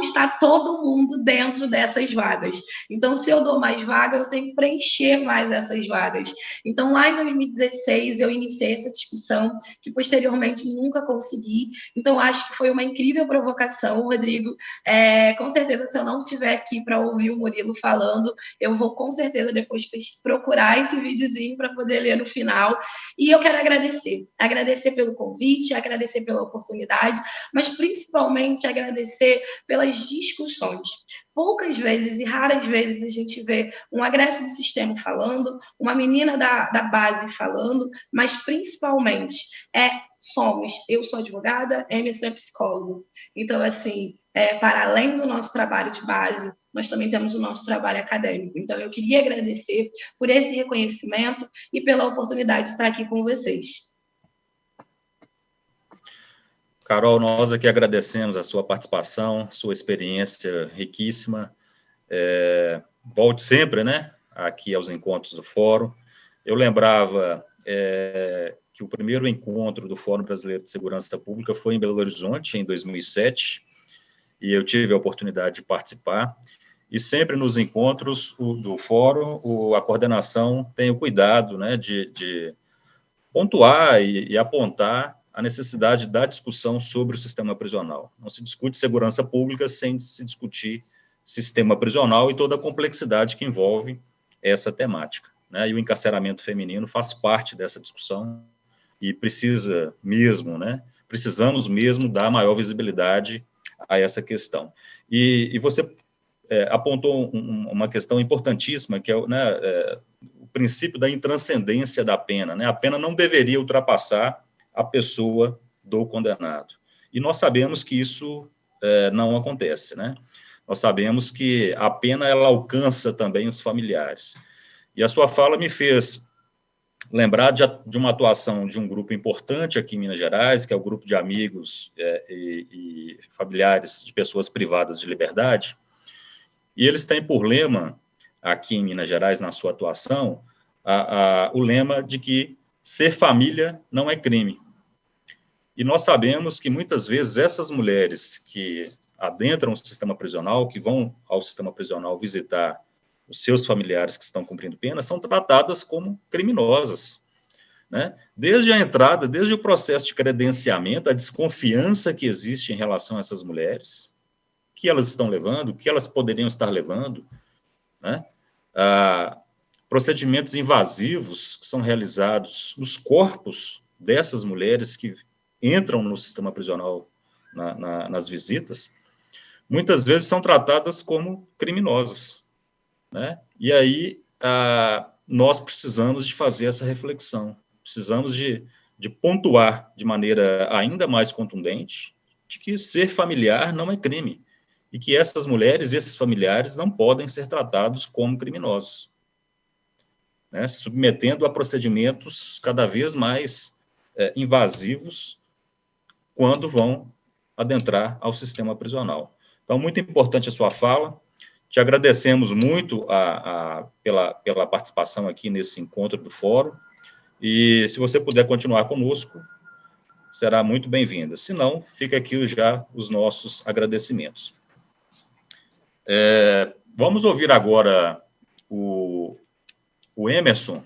[SPEAKER 3] está todo mundo dentro dessas vagas. Então, se eu dou mais vaga, eu tenho que preencher mais essas vagas. Então, lá em 2016, eu iniciei essa discussão, que posteriormente nunca consegui. Então, acho que foi uma incrível provocação, Rodrigo. Com certeza, se eu não estiver aqui para ouvir o Murilo falando, eu vou com certeza depois procurar esse videozinho para poder ler no final. E eu quero agradecer pelo convite, agradecer pela oportunidade, mas principalmente agradecer pelas discussões. Poucas vezes e raras vezes a gente vê um egresso do sistema falando, uma menina da base falando, mas principalmente eu sou advogada, Emerson é psicólogo. Então, assim, para além do nosso trabalho de base, nós também temos o nosso trabalho acadêmico. Então, eu queria agradecer por esse reconhecimento e pela oportunidade de estar aqui com vocês.
[SPEAKER 1] Carol, nós aqui agradecemos a sua participação, sua experiência riquíssima. Volte sempre, né, aqui aos encontros do Fórum. Eu lembrava que o primeiro encontro do Fórum Brasileiro de Segurança Pública foi em Belo Horizonte, em 2007, e eu tive a oportunidade de participar. E sempre nos encontros do Fórum, a coordenação tem o cuidado, né, de pontuar e apontar a necessidade da discussão sobre o sistema prisional. Não se discute segurança pública sem se discutir sistema prisional e toda a complexidade que envolve essa temática, né? E o encarceramento feminino faz parte dessa discussão e precisamos mesmo dar maior visibilidade a essa questão. E você apontou uma questão importantíssima, que é o princípio da intranscendência da pena, né? A pena não deveria ultrapassar a pessoa do condenado. E nós sabemos que isso não acontece, né? Nós sabemos que a pena, ela alcança também os familiares. E a sua fala me fez lembrar de uma atuação de um grupo importante aqui em Minas Gerais, que é o grupo de amigos e familiares de pessoas privadas de liberdade, e eles têm por lema, aqui em Minas Gerais, na sua atuação, o lema de que ser família não é crime. E nós sabemos que, muitas vezes, essas mulheres que adentram o sistema prisional, que vão ao sistema prisional visitar os seus familiares que estão cumprindo pena, são tratadas como criminosas, né? Desde a entrada, desde o processo de credenciamento, a desconfiança que existe em relação a essas mulheres, que elas estão levando, que elas poderiam estar levando, né? Procedimentos invasivos que são realizados nos corpos dessas mulheres que entram no sistema prisional nas visitas, muitas vezes são tratadas como criminosas, né? E aí nós precisamos de fazer essa reflexão, precisamos de pontuar de maneira ainda mais contundente de que ser familiar não é crime, e que essas mulheres e esses familiares não podem ser tratados como criminosos, né, se submetendo a procedimentos cada vez mais invasivos quando vão adentrar ao sistema prisional. Então, muito importante a sua fala. Te agradecemos muito pela participação aqui nesse encontro do fórum, e se você puder continuar conosco, será muito bem-vinda. Se não, fica aqui já os nossos agradecimentos. Vamos ouvir agora o Emerson,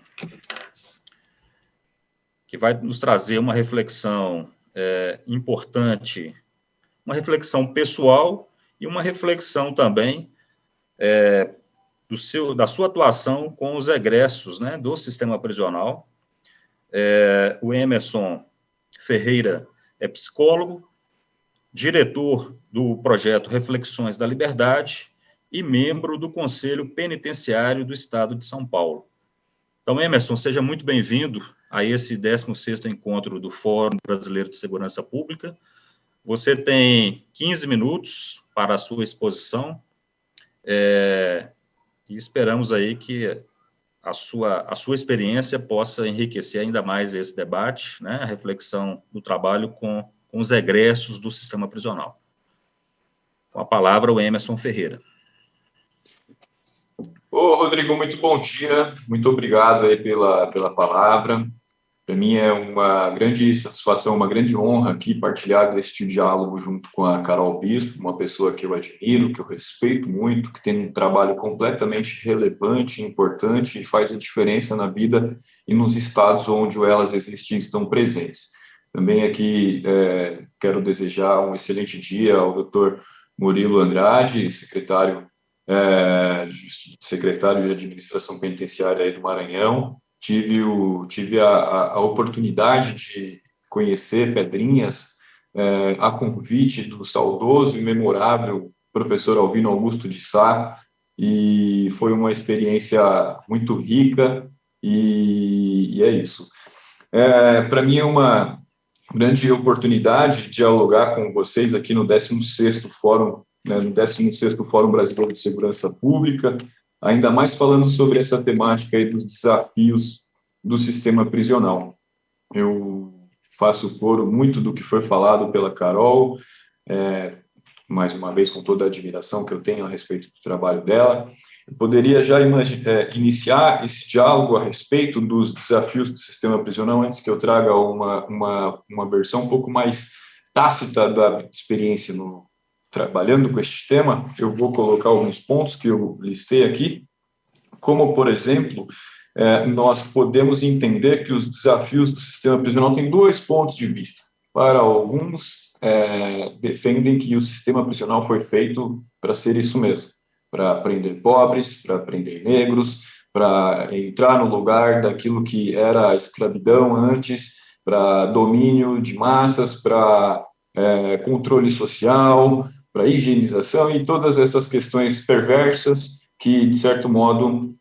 [SPEAKER 1] que vai nos trazer uma reflexão importante, uma reflexão pessoal e uma reflexão também da sua atuação com os egressos, né, do sistema prisional. O Emerson Ferreira é psicólogo, diretor do projeto Reflexões da Liberdade e membro do Conselho Penitenciário do Estado de São Paulo. Então, Emerson, seja muito bem-vindo a esse 16º encontro do Fórum Brasileiro de Segurança Pública. Você tem 15 minutos para a sua exposição, e esperamos aí que a sua experiência possa enriquecer ainda mais esse debate, né, a reflexão do trabalho com os egressos do sistema prisional. Com a palavra, o Emerson Ferreira.
[SPEAKER 4] Ô, Rodrigo, muito bom dia, muito obrigado aí pela palavra. Para mim é uma grande satisfação, uma grande honra aqui partilhar deste diálogo junto com a Carol Bispo, uma pessoa que eu admiro, que eu respeito muito, que tem um trabalho completamente relevante, importante e faz a diferença na vida e nos estados onde elas existem e estão presentes. Também aqui quero desejar um excelente dia ao Dr. Murilo Andrade, secretário de Administração Penitenciária aí do Maranhão. Tive a oportunidade de conhecer Pedrinhas a convite do saudoso e memorável professor Alvino Augusto de Sá, e foi uma experiência muito rica, e é isso. Para mim é uma grande oportunidade de dialogar com vocês aqui no 16º Fórum, no 16º Fórum Brasileiro de Segurança Pública, ainda mais falando sobre essa temática aí dos desafios do sistema prisional. Eu faço coro muito do que foi falado pela Carol, mais uma vez com toda a admiração que eu tenho a respeito do trabalho dela. Eu poderia já iniciar esse diálogo a respeito dos desafios do sistema prisional antes que eu traga uma versão um pouco mais tácita da experiência trabalhando com este tema. Eu vou colocar alguns pontos que eu listei aqui, como, por exemplo, nós podemos entender que os desafios do sistema prisional têm dois pontos de vista. Para alguns, defendem que o sistema prisional foi feito para ser isso mesmo, para prender pobres, para prender negros, para entrar no lugar daquilo que era a escravidão antes, para domínio de massas, para controle social, para higienização e todas essas questões perversas que, de certo modo,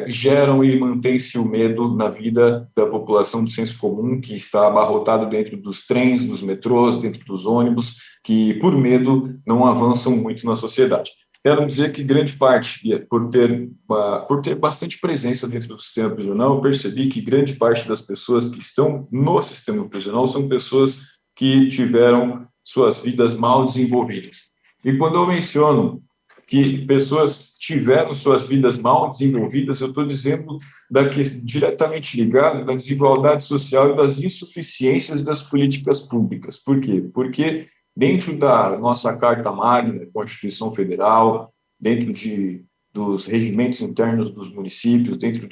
[SPEAKER 4] geram e mantêm-se o medo na vida da população do senso comum, que está abarrotado dentro dos trens, dos metrôs, dentro dos ônibus, que, por medo, não avançam muito na sociedade. Quero dizer que grande parte, por ter bastante presença dentro do sistema prisional, eu percebi que grande parte das pessoas que estão no sistema prisional são pessoas que tiveram suas vidas mal desenvolvidas. E quando eu menciono que pessoas tiveram suas vidas mal desenvolvidas, eu estou dizendo diretamente ligado da desigualdade social e das insuficiências das políticas públicas. Por quê? Porque dentro da nossa Carta Magna, Constituição Federal, dentro dos regimentos internos dos municípios, dentro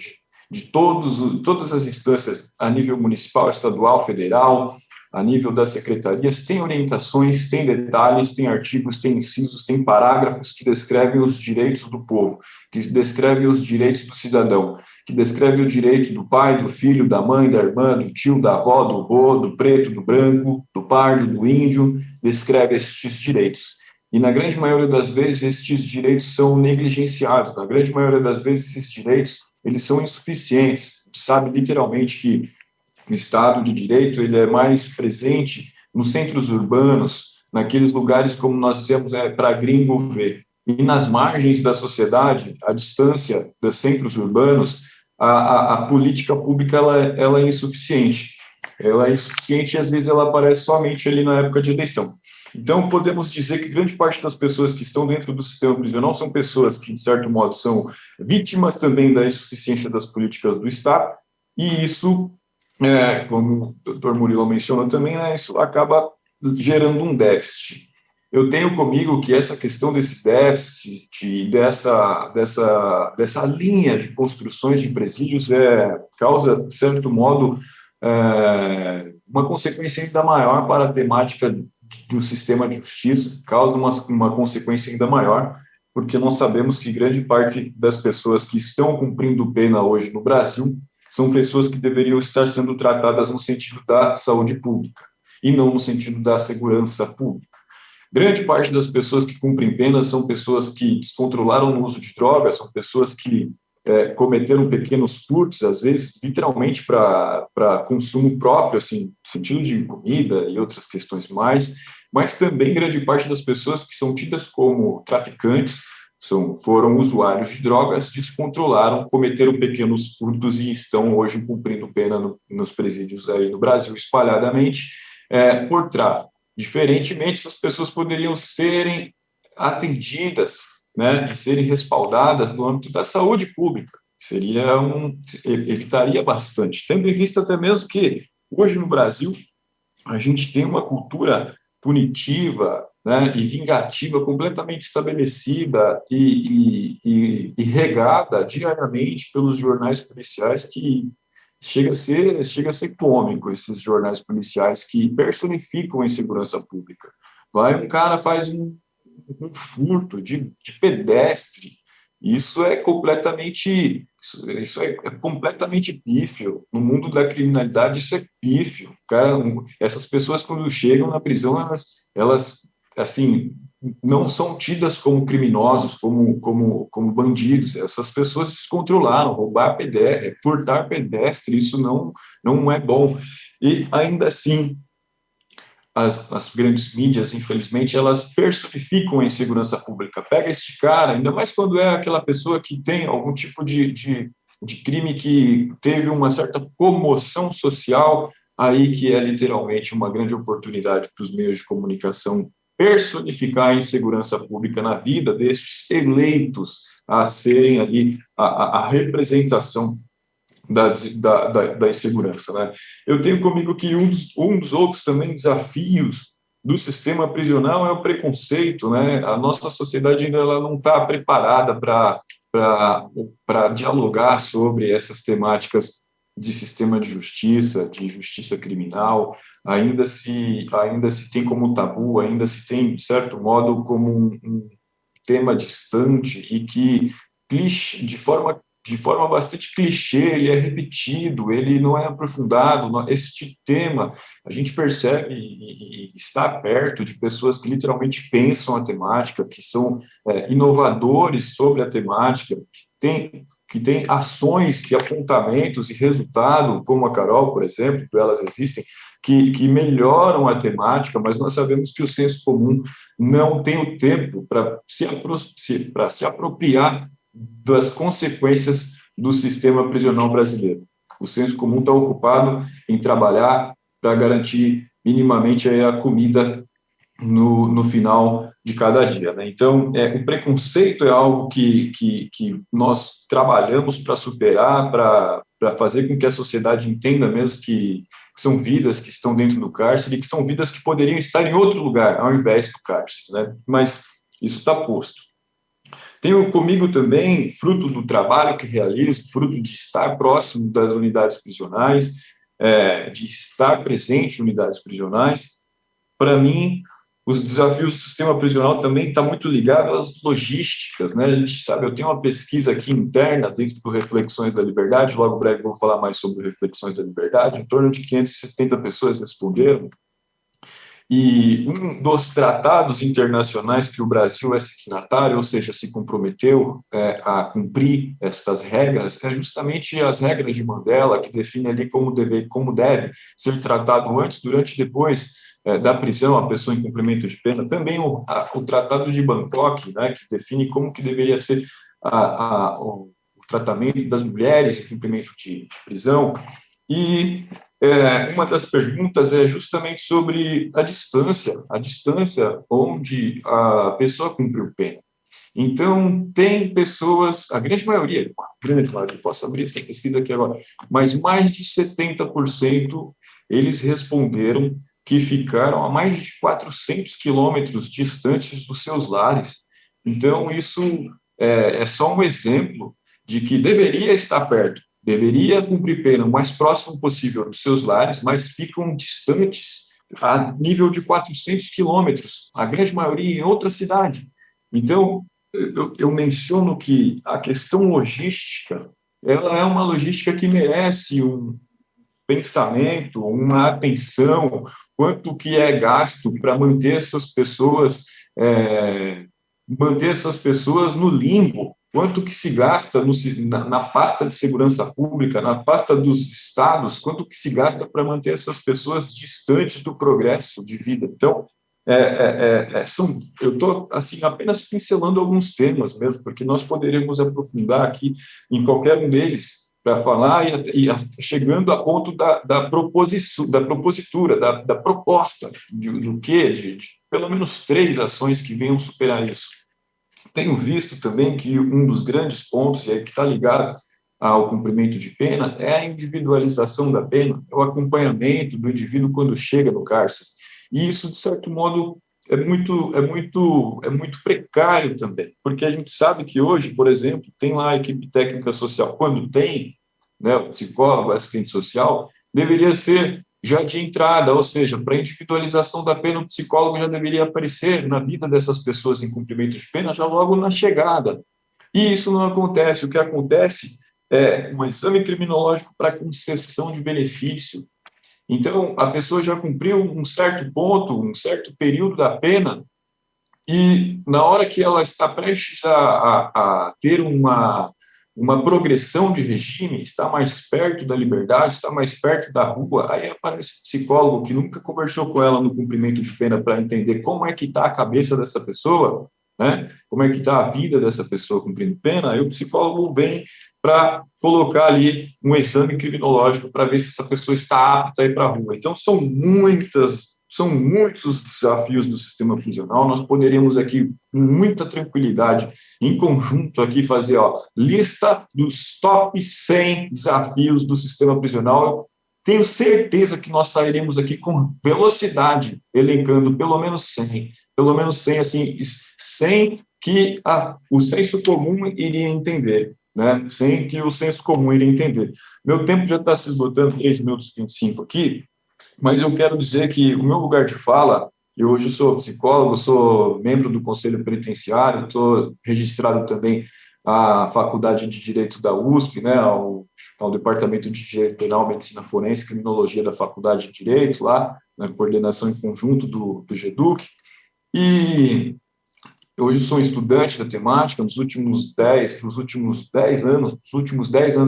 [SPEAKER 4] de todas as instâncias a nível municipal, estadual, federal, a nível das secretarias, tem orientações, tem detalhes, tem artigos, tem incisos, tem parágrafos que descrevem os direitos do povo, que descrevem os direitos do cidadão, que descrevem o direito do pai, do filho, da mãe, da irmã, do tio, da avó, do vô, do preto, do branco, do pardo, do índio, descreve estes direitos. E, na grande maioria das vezes, estes direitos são negligenciados. Na grande maioria das vezes, esses direitos eles são insuficientes. A gente sabe, literalmente, que o Estado de Direito ele é mais presente nos centros urbanos, naqueles lugares, como nós dizemos, para gringo ver. E nas margens da sociedade, a distância dos centros urbanos, a política pública ela é insuficiente. Ela é insuficiente e, às vezes, ela aparece somente ali na época de eleição. Então, podemos dizer que grande parte das pessoas que estão dentro do sistema prisional são pessoas que, de certo modo, são vítimas também da insuficiência das políticas do Estado, e isso, como o Dr. Murilo mencionou também, isso acaba gerando um déficit. Eu tenho comigo que essa questão desse déficit, dessa linha de construções de presídios causa, de certo modo, uma consequência ainda maior para a temática do sistema de justiça, causa uma consequência ainda maior, porque nós sabemos que grande parte das pessoas que estão cumprindo pena hoje no Brasil são pessoas que deveriam estar sendo tratadas no sentido da saúde pública e não no sentido da segurança pública. Grande parte das pessoas que cumprem penas são pessoas que descontrolaram no uso de drogas, são pessoas que cometeram pequenos furtos, às vezes, literalmente para consumo próprio, assim, no sentido de comida e outras questões mais, mas também grande parte das pessoas que são tidas como traficantes foram usuários de drogas, descontrolaram, cometeram pequenos furtos e estão hoje cumprindo pena nos presídios aí no Brasil, espalhadamente, por tráfico. Diferentemente, essas pessoas poderiam serem atendidas, né, e serem respaldadas no âmbito da saúde pública. Evitaria bastante, tendo em vista até mesmo que hoje no Brasil a gente tem uma cultura punitiva, né, e vingativa completamente estabelecida e regada diariamente pelos jornais policiais, que chega a ser cômico, esses jornais policiais que personificam a insegurança pública. Um cara faz um furto de pedestre, isso é completamente pífio. No mundo da criminalidade, isso é pífio. Cara, essas pessoas, quando chegam na prisão, elas assim, não são tidas como criminosos, como bandidos. Essas pessoas descontrolaram, roubar pedestre, furtar pedestre, isso não é bom. E, ainda assim, as grandes mídias, infelizmente, elas personificam a insegurança pública. Pega esse cara, ainda mais quando é aquela pessoa que tem algum tipo de crime que teve uma certa comoção social, aí que é literalmente uma grande oportunidade para os meios de comunicação personificar a insegurança pública na vida destes eleitos a serem ali a representação da insegurança, né? Eu tenho comigo que um dos outros também desafios do sistema prisional é o preconceito, né? A nossa sociedade ainda ela não está preparada para dialogar sobre essas temáticas de sistema de justiça criminal, ainda se tem como tabu, ainda se tem, de certo modo, como um tema distante e que, de forma bastante clichê, ele é repetido, ele não é aprofundado. Este tema, a gente percebe e está perto de pessoas que literalmente pensam a temática, que são inovadores sobre a temática, que tem ações e apontamentos e resultado, como a Carol, por exemplo, elas existem, que melhoram a temática, mas nós sabemos que o senso comum não tem o tempo para se apropriar das consequências do sistema prisional brasileiro. O senso comum está ocupado em trabalhar para garantir minimamente a comida no final de cada dia, né? Então, o preconceito é algo que nós trabalhamos para superar, para fazer com que a sociedade entenda mesmo que são vidas que estão dentro do cárcere e que são vidas que poderiam estar em outro lugar, ao invés do cárcere, né? Mas isso está posto. Tenho comigo também, fruto do trabalho que realizo, fruto de estar próximo das unidades prisionais, de estar presente em unidades prisionais. Para mim, os desafios do sistema prisional também estão muito ligados às logísticas, né? A gente sabe, eu tenho uma pesquisa aqui interna dentro do Reflexões da Liberdade, logo breve vou falar mais sobre Reflexões da Liberdade, em torno de 570 pessoas responderam, E um dos tratados internacionais que o Brasil é signatário, ou seja, se comprometeu a cumprir estas regras, é justamente as regras de Mandela, que define ali como deve ser tratado antes, durante e depois da prisão a pessoa em cumprimento de pena. Também o Tratado de Bangkok, né, que define como que deveria ser o tratamento das mulheres em cumprimento de prisão. E uma das perguntas é justamente sobre a distância onde a pessoa cumpriu pena. Então, tem pessoas, a grande maioria, posso abrir essa pesquisa aqui agora, mas mais de 70% eles responderam que ficaram a mais de 400 quilômetros distantes dos seus lares. Então, isso é só um exemplo de que deveria estar perto, deveria cumprir pena o mais próximo possível dos seus lares, mas ficam distantes a nível de 400 quilômetros, a grande maioria em outra cidade. Então, eu menciono que a questão logística, ela é uma logística que merece um pensamento, uma atenção, quanto que é gasto para manter essas pessoas no limbo, quanto que se gasta na pasta de segurança pública, na pasta dos estados, quanto que se gasta para manter essas pessoas distantes do progresso de vida. Então, eu estou assim, apenas pincelando alguns temas mesmo, porque nós poderíamos aprofundar aqui em qualquer um deles para falar e chegando a ponto da propositura, da proposta, de pelo menos 3 ações que venham superar isso. Tenho visto também que um dos grandes pontos, e aí que está ligado ao cumprimento de pena, é a individualização da pena, é o acompanhamento do indivíduo quando chega no cárcere. E isso, de certo modo, é muito precário também, porque a gente sabe que hoje, por exemplo, tem lá a equipe técnica social, quando tem, né, o psicólogo, o assistente social, deveria ser já de entrada, ou seja, para a individualização da pena, o psicólogo já deveria aparecer na vida dessas pessoas em cumprimento de pena já logo na chegada. E isso não acontece. O que acontece é um exame criminológico para concessão de benefício. Então, a pessoa já cumpriu um certo ponto, um certo período da pena, e na hora que ela está prestes a ter uma progressão de regime, está mais perto da liberdade, está mais perto da rua, aí aparece o psicólogo que nunca conversou com ela no cumprimento de pena para entender como é que está a cabeça dessa pessoa, né? Como é que está a vida dessa pessoa cumprindo pena, aí o psicólogo vem para colocar ali um exame criminológico para ver se essa pessoa está apta a ir para a rua. Então, são muitos desafios do sistema prisional. Nós poderíamos aqui, com muita tranquilidade, em conjunto aqui, fazer lista dos top 100 desafios do sistema prisional. Tenho certeza que nós sairemos aqui com velocidade, elencando pelo menos 100, assim, 100 que o senso comum iria entender, né? 100 que o senso comum iria entender. Meu tempo já está se esgotando, 3 minutos e 25 aqui, mas eu quero dizer que o meu lugar de fala, eu hoje sou psicólogo, sou membro do Conselho Penitenciário, estou registrado também à Faculdade de Direito da USP, né, ao Departamento de Direito Penal, Medicina Forense e Criminologia da Faculdade de Direito, lá na coordenação em conjunto do GEDUC, e hoje sou um estudante da temática. Nos últimos 10 anos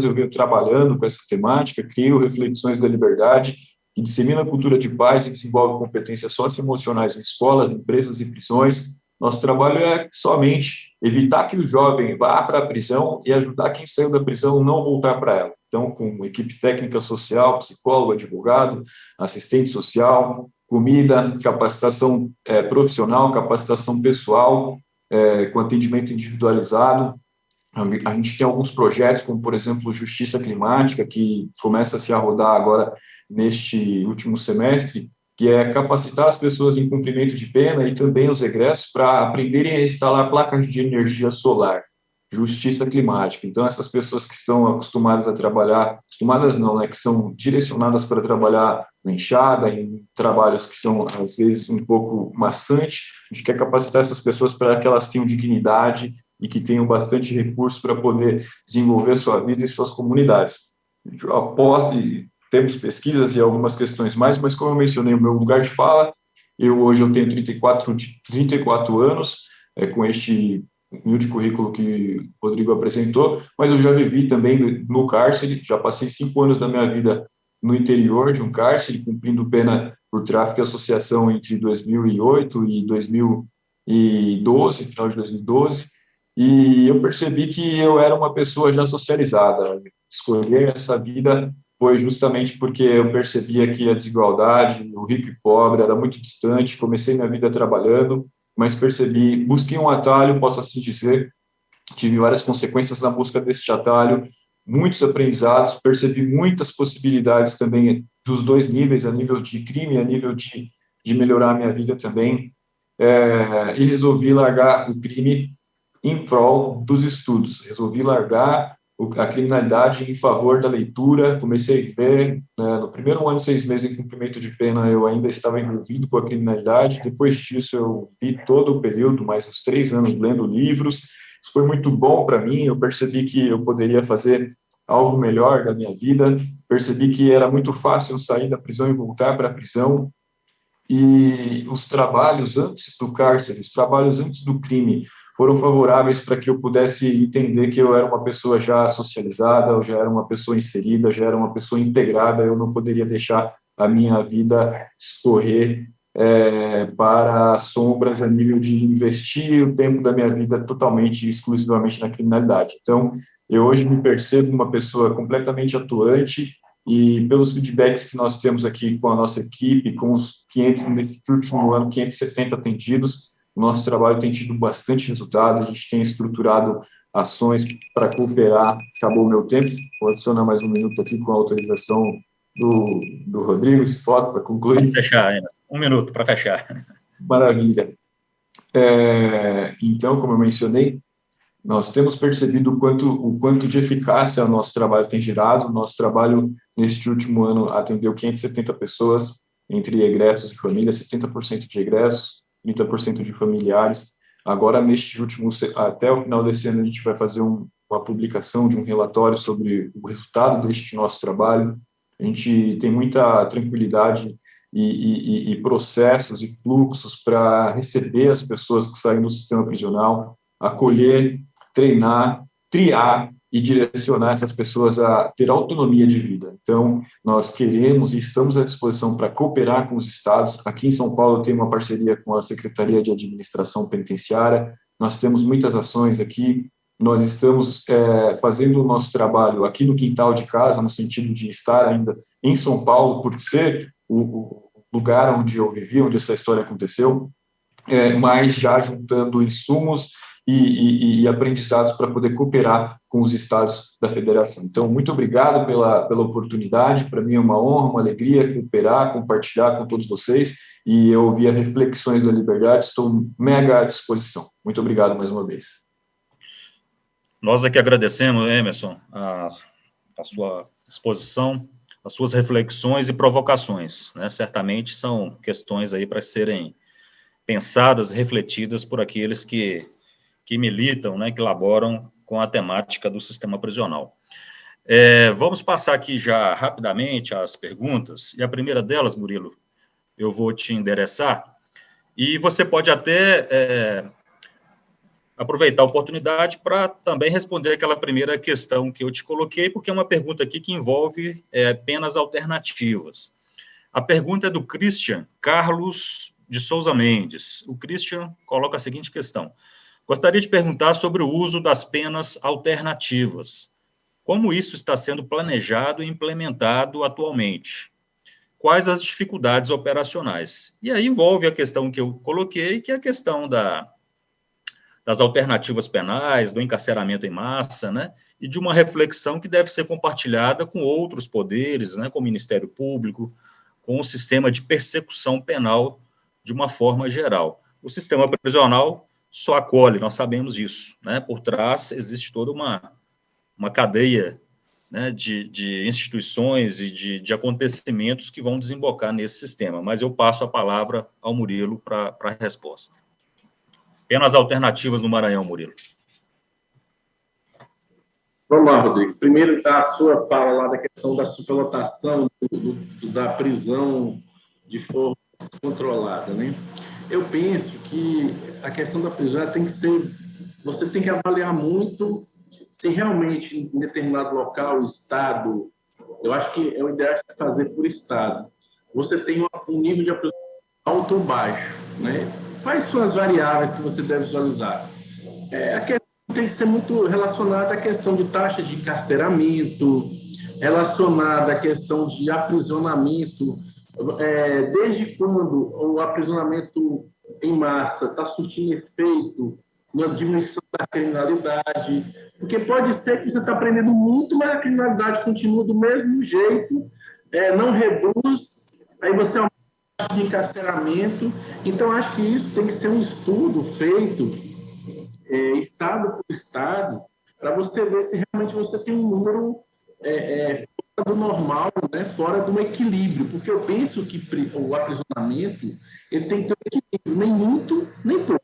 [SPEAKER 4] eu venho trabalhando com essa temática, crio Reflexões da Liberdade, que dissemina a cultura de paz e desenvolve competências socioemocionais em escolas, empresas e prisões. Nosso trabalho é somente evitar que o jovem vá para a prisão e ajudar quem saiu da prisão não voltar para ela. Então, com equipe técnica social, psicólogo, advogado, assistente social, comida, capacitação profissional, capacitação pessoal, com atendimento individualizado. A gente tem alguns projetos, como, por exemplo, Justiça Climática, que começa a se rodar agora neste último semestre, que é capacitar as pessoas em cumprimento de pena e também os egressos para aprenderem a instalar placas de energia solar. Justiça climática. Então, essas pessoas que estão acostumadas a trabalhar, acostumadas não, né, que são direcionadas para trabalhar na enxada, em trabalhos que são, às vezes, um pouco maçantes, a gente quer capacitar essas pessoas para que elas tenham dignidade e que tenham bastante recursos para poder desenvolver sua vida e suas comunidades. Temos pesquisas e algumas questões mais, mas como eu mencionei, o meu lugar de fala Hoje eu tenho 34 anos, com este humilde currículo que o Rodrigo apresentou, mas eu já vivi também no cárcere, já passei 5 anos da minha vida no interior de um cárcere, cumprindo pena por tráfico e associação entre 2008 e 2012, final de 2012, e eu percebi que eu era uma pessoa já socializada. Escolher essa vida foi justamente porque eu percebia que a desigualdade, o rico e pobre, era muito distante. Comecei minha vida trabalhando, mas busquei um atalho, posso assim dizer, tive várias consequências na busca desse atalho, muitos aprendizados, percebi muitas possibilidades também dos dois níveis, a nível de crime e a nível de melhorar a minha vida também, e resolvi largar o crime em prol dos estudos, resolvi largar a criminalidade em favor da leitura. Comecei a ver, né, no primeiro ano, 6 meses em cumprimento de pena, eu ainda estava envolvido com a criminalidade. Depois disso, eu vi todo o período, mais uns 3 anos, lendo livros. Isso foi muito bom para mim. Eu percebi que eu poderia fazer algo melhor da minha vida. Percebi que era muito fácil eu sair da prisão e voltar para a prisão. E os trabalhos antes do cárcere, os trabalhos antes do crime, foram favoráveis para que eu pudesse entender que eu era uma pessoa já socializada, eu já era uma pessoa inserida, já era uma pessoa integrada. Eu não poderia deixar a minha vida escorrer para sombras a nível de investir o tempo da minha vida totalmente, exclusivamente na criminalidade. Então, eu hoje me percebo uma pessoa completamente atuante, e pelos feedbacks que nós temos aqui com a nossa equipe, com os 500, nesse último ano, 570 atendidos, o nosso trabalho tem tido bastante resultado. A gente tem estruturado ações para cooperar. Acabou o meu tempo, vou adicionar mais um minuto aqui com a autorização do Rodrigo, se pode, para concluir.
[SPEAKER 1] Pode fechar, Emerson. 1 minuto para fechar.
[SPEAKER 4] Maravilha. Então, como eu mencionei, nós temos percebido o quanto de eficácia o nosso trabalho tem gerado. Nosso trabalho, neste último ano, atendeu 570 pessoas, entre egressos e famílias, 70% de egressos, 30% de familiares. Agora, até o final desse ano, a gente vai fazer uma publicação de um relatório sobre o resultado deste nosso trabalho. A gente tem muita tranquilidade e processos e fluxos para receber as pessoas que saem do sistema prisional, acolher, treinar, triar e direcionar essas pessoas a ter autonomia de vida. Então, nós queremos e estamos à disposição para cooperar com os estados. Aqui em São Paulo tem uma parceria com a Secretaria de Administração Penitenciária. Nós temos muitas ações aqui. Nós estamos fazendo o nosso trabalho aqui no quintal de casa, no sentido de estar ainda em São Paulo, por ser o lugar onde eu vivi, onde essa história aconteceu, mas já juntando insumos e aprendizados para poder cooperar com os estados da federação. Então, muito obrigado pela oportunidade. Para mim é uma honra, uma alegria cooperar, compartilhar com todos vocês e eu ouvir as reflexões da liberdade. Estou mega à disposição. Muito obrigado mais uma vez.
[SPEAKER 1] Nós aqui agradecemos, Emerson, a sua exposição, as suas reflexões e provocações, né? Certamente são questões aí para serem pensadas, refletidas por aqueles que militam, né, que laboram com a temática do sistema prisional. Vamos passar aqui já rapidamente as perguntas, e a primeira delas, Murilo, eu vou te endereçar, e você pode até aproveitar a oportunidade para também responder aquela primeira questão que eu te coloquei, porque é uma pergunta aqui que envolve penas alternativas. A pergunta é do Christian Carlos de Souza Mendes. O Christian coloca a seguinte questão: gostaria de perguntar sobre o uso das penas alternativas. Como isso está sendo planejado e implementado atualmente? Quais as dificuldades operacionais? E aí envolve a questão que eu coloquei, que é a questão das alternativas penais, do encarceramento em massa, né? E de uma reflexão que deve ser compartilhada com outros poderes, né? Com o Ministério Público, com o sistema de persecução penal de uma forma geral. O sistema prisional só acolhe, nós sabemos disso, né? Por trás existe toda uma cadeia, né, de instituições e de acontecimentos que vão desembocar nesse sistema. Mas eu passo a palavra ao Murilo para a resposta. Penas alternativas no Maranhão, Murilo.
[SPEAKER 2] Vamos lá, Rodrigo. Primeiro, a sua fala lá da questão da superlotação da prisão de forma descontrolada, né? Eu penso que a questão da prisão tem que ser... Você tem que avaliar muito se realmente em determinado local, estado... Eu acho que é o ideal fazer por estado. Você tem um nível de aprisionamento alto ou baixo, né? Quais são as variáveis que você deve visualizar? A questão tem que ser muito relacionada à questão de taxa de encarceramento, relacionada à questão de aprisionamento, desde quando o aprisionamento em massa está surtindo efeito na diminuição da criminalidade, porque pode ser que você está aprendendo muito, mas a criminalidade continua do mesmo jeito, não reduz, aí você aumenta a taxa de encarceramento. Então, acho que isso tem que ser um estudo feito estado por estado, para você ver se realmente você tem um número fora do normal, né? Fora do equilíbrio, porque eu penso que o aprisionamento ele tem que ter um equilíbrio, nem muito, nem pouco.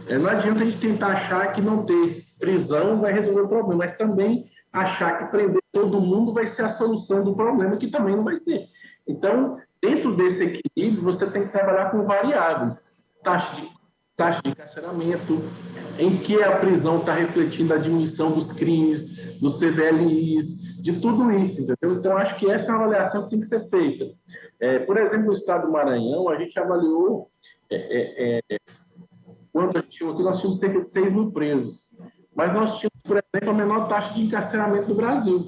[SPEAKER 2] Não adianta a gente tentar achar que não ter prisão vai resolver o problema, mas também achar que prender todo mundo vai ser a solução do problema, que também não vai ser. Então, dentro desse equilíbrio, você tem que trabalhar com variáveis, taxa de encarceramento, em que a prisão está refletindo a diminuição dos crimes, dos CVLIs, de tudo isso, entendeu? Então, acho que essa é uma avaliação que tem que ser feita. Por exemplo, no estado do Maranhão, a gente avaliou, quando a gente chegou aqui, nós tínhamos cerca de 6 mil presos, mas nós tínhamos, por exemplo, a menor taxa de encarceramento do Brasil.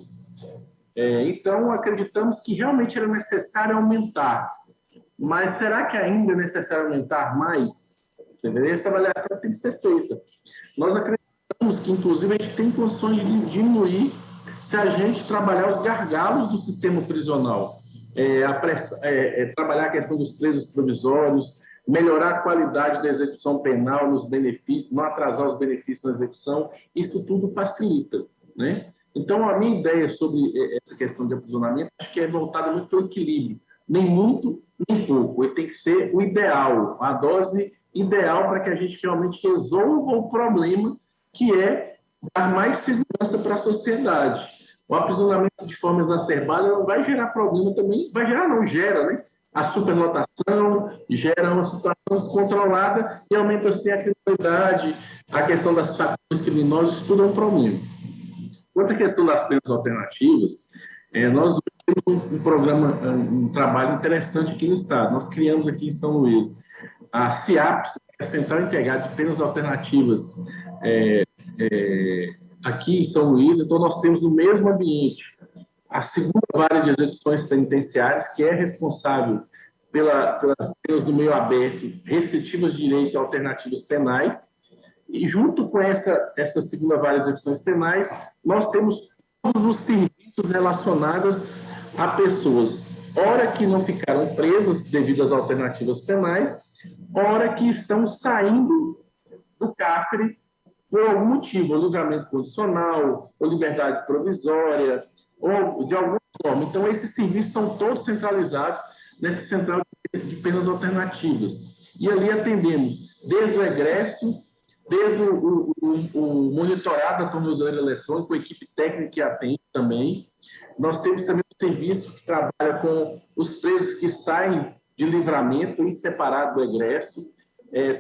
[SPEAKER 2] Então, acreditamos que realmente era necessário aumentar, mas será que ainda é necessário aumentar mais? Entendeu? Essa avaliação tem que ser feita. Nós acreditamos que, inclusive, a gente tem condições de diminuir se a gente trabalhar os gargalos do sistema prisional, trabalhar a questão dos presos provisórios, melhorar a qualidade da execução penal nos benefícios, não atrasar os benefícios na execução, isso tudo facilita, né? Então, a minha ideia sobre essa questão de aprisionamento, acho que é voltada muito para o equilíbrio, nem muito, nem pouco, ele tem que ser o ideal, a dose ideal para que a gente realmente resolva o problema, que é dar mais segurança para a sociedade. O aprisionamento de forma exacerbada não vai gerar problema também, vai gerar, não gera, né? A superlotação gera uma situação descontrolada e aumenta assim a criminalidade, a questão das facções criminosas, isso tudo é um problema. Quanto à questão das penas alternativas, nós temos um programa, um trabalho interessante aqui no estado. Nós criamos aqui em São Luís a CIAPS, a Central Integrada de Penas Alternativas, aqui em São Luís. Então, nós temos no mesmo ambiente a segunda vara de execuções penitenciárias, que é responsável pelas penas do meio aberto, restritivas de direito e alternativas penais. E, junto com essa segunda vara de execuções penais, nós temos todos os serviços relacionados a pessoas, ora que não ficaram presas devido às alternativas penais, ora que estão saindo do cárcere por algum motivo, ou livramento condicional, ou liberdade provisória, ou de alguma forma. Então, esses serviços são todos centralizados nessa central de penas alternativas. E ali atendemos desde o egresso, desde o monitorado da tornozeleira eletrônica, a equipe técnica que atende também. Nós temos também um serviço que trabalha com os presos que saem de livramento em separado do egresso.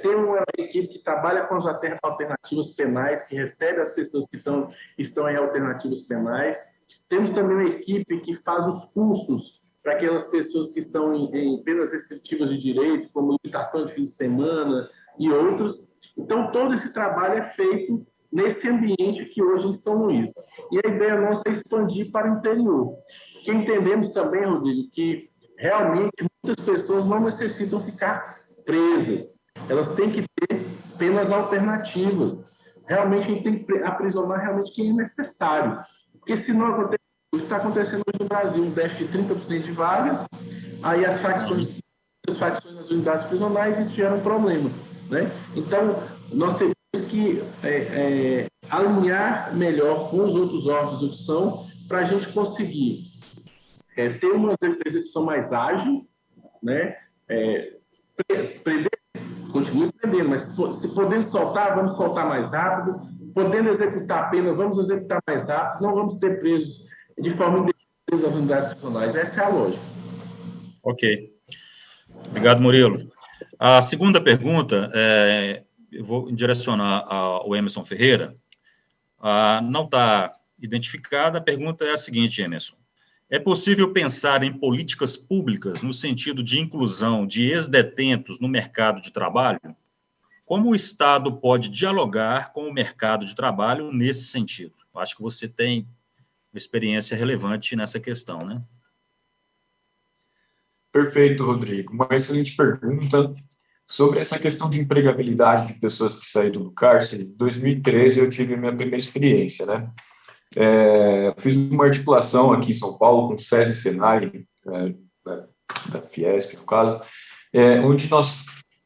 [SPEAKER 2] Tem uma equipe que trabalha com as alternativas penais, que recebe as pessoas que estão em alternativas penais. Temos também uma equipe que faz os cursos para aquelas pessoas que estão em penas restritivas de direito, como limitação de fim de semana e outros. Então, todo esse trabalho é feito nesse ambiente aqui hoje em São Luís. E a ideia nossa é expandir para o interior. Porque entendemos também, Rodrigo, que realmente muitas pessoas não necessitam ficar presas. Elas têm que ter penas alternativas. Realmente, a gente tem que aprisionar realmente quem é necessário. Porque senão acontece o que está acontecendo hoje no Brasil, um déficit de 30% de vagas, aí as facções nas unidades prisionais, isso gera um problema, né? Então, nós temos que alinhar melhor com os outros órgãos de execução para a gente conseguir ter uma execução mais ágil, né? Prender, continue prendendo, mas se podendo soltar, vamos soltar mais rápido, podendo executar a pena, vamos executar mais rápido, não vamos ter presos de forma independente das unidades prisionais. Essa é a lógica.
[SPEAKER 1] Ok. Obrigado. Obrigado, Murilo. A segunda pergunta, eu vou direcionar ao Emerson Ferreira. Não está identificada. A pergunta é a seguinte, Emerson. É possível pensar em políticas públicas no sentido de inclusão de ex-detentos no mercado de trabalho? Como o Estado pode dialogar com o mercado de trabalho nesse sentido? Acho que você tem uma experiência relevante nessa questão, né?
[SPEAKER 4] Perfeito, Rodrigo. Uma excelente pergunta. Sobre essa questão de empregabilidade de pessoas que saíram do cárcere, em 2013 eu tive a minha primeira experiência, né? Fiz uma articulação aqui em São Paulo com o SESI e Senai, da Fiesp, no caso, onde nós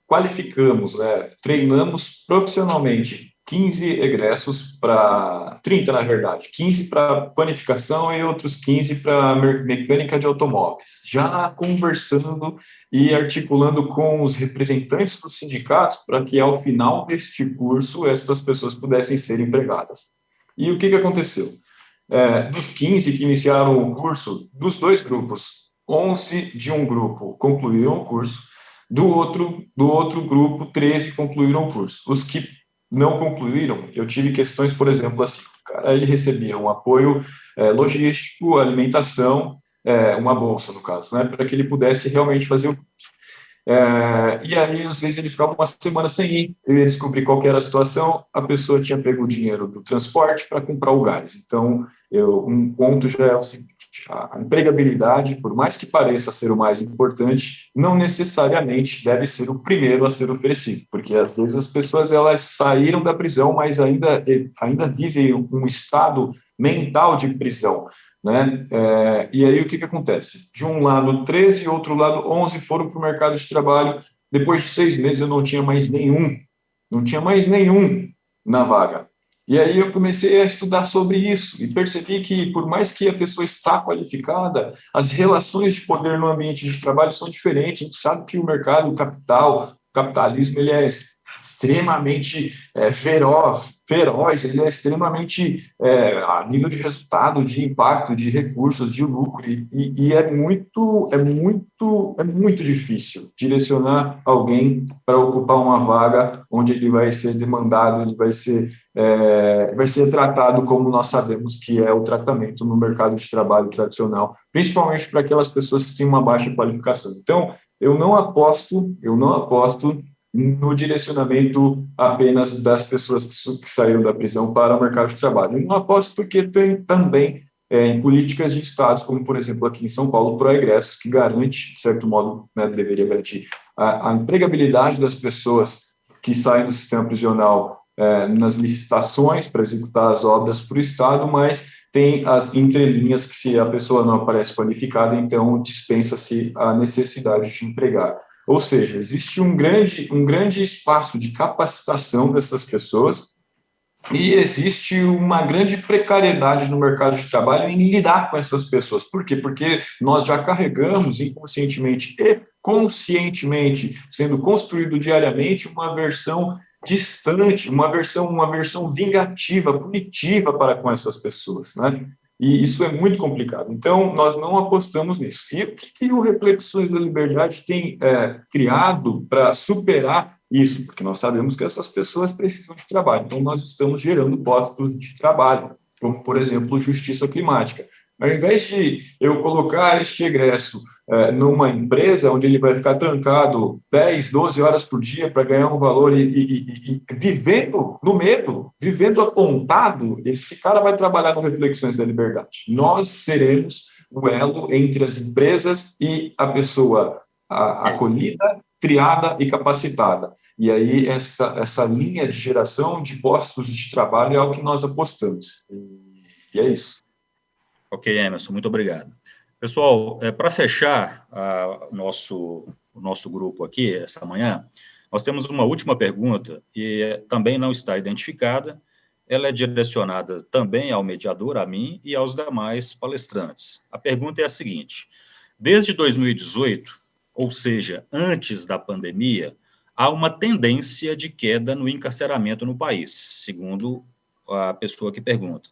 [SPEAKER 4] qualificamos, treinamos profissionalmente 15 egressos para 30, na verdade, 15 para panificação e outros 15 para mecânica de automóveis, já conversando e articulando com os representantes dos sindicatos para que, ao final deste curso, essas pessoas pudessem ser empregadas. E o que aconteceu? Dos 15 que iniciaram o curso, dos dois grupos, 11 de um grupo concluíram o curso, do outro grupo, 13 concluíram o curso. Os que não concluíram, eu tive questões, por exemplo, assim, o cara ele recebia um apoio logístico, alimentação, uma bolsa, no caso, né, para que ele pudesse realmente fazer o curso. E aí, às vezes, ele ficava uma semana sem ir, eu ia descobrir qual que era a situação, a pessoa tinha pego o dinheiro do transporte para comprar o gás. Então, um ponto já é o seguinte, a empregabilidade, por mais que pareça ser o mais importante, não necessariamente deve ser o primeiro a ser oferecido, porque às vezes as pessoas elas saíram da prisão, mas ainda vivem um estado mental de prisão, né? E aí o que acontece? De um lado 13 e outro lado 11 foram para o mercado de trabalho. Depois de 6 meses eu não tinha mais nenhum na vaga. E aí eu comecei a estudar sobre isso e percebi que, por mais que a pessoa está qualificada, as relações de poder no ambiente de trabalho são diferentes. A gente sabe que o mercado, o capitalismo, ele é extremamente feroz, ele é extremamente a nível de resultado, de impacto, de recursos, de lucro, e é muito difícil direcionar alguém para ocupar uma vaga onde ele vai ser demandado, ele vai ser tratado como nós sabemos que é o tratamento no mercado de trabalho tradicional, principalmente para aquelas pessoas que têm uma baixa qualificação. Então, eu não aposto no direcionamento apenas das pessoas que saíram da prisão para o mercado de trabalho. Eu não aposto porque tem também em políticas de estados, como, por exemplo, aqui em São Paulo, o Proegressos, que garante, de certo modo, né, deveria garantir a empregabilidade das pessoas que saem do sistema prisional nas licitações para executar as obras para o Estado, mas tem as entrelinhas que, se a pessoa não aparece qualificada, então dispensa-se a necessidade de empregar. Ou seja, existe um grande espaço de capacitação dessas pessoas e existe uma grande precariedade no mercado de trabalho em lidar com essas pessoas. Por quê? Porque nós já carregamos inconscientemente e conscientemente, sendo construído diariamente, uma versão distante, uma versão vingativa, punitiva para com essas pessoas, né? E isso é muito complicado. Então, nós não apostamos nisso. E o que o Reflexões da Liberdade tem criado para superar isso? Porque nós sabemos que essas pessoas precisam de trabalho. Então, nós estamos gerando postos de trabalho, como, por exemplo, justiça climática. Ao invés de eu colocar este egresso numa empresa onde ele vai ficar trancado 10, 12 horas por dia para ganhar um valor e vivendo no medo, vivendo apontado, esse cara vai trabalhar no Reflexões da Liberdade. Nós seremos o elo entre as empresas e a pessoa acolhida, triada e capacitada. E aí essa linha de geração de postos de trabalho é o que nós apostamos. E é isso.
[SPEAKER 1] Ok, Emerson, muito obrigado. Pessoal, para fechar o nosso grupo aqui, essa manhã, nós temos uma última pergunta, que também não está identificada, ela é direcionada também ao mediador, a mim e aos demais palestrantes. A pergunta é a seguinte: desde 2018, ou seja, antes da pandemia, há uma tendência de queda no encarceramento no país, segundo a pessoa que pergunta.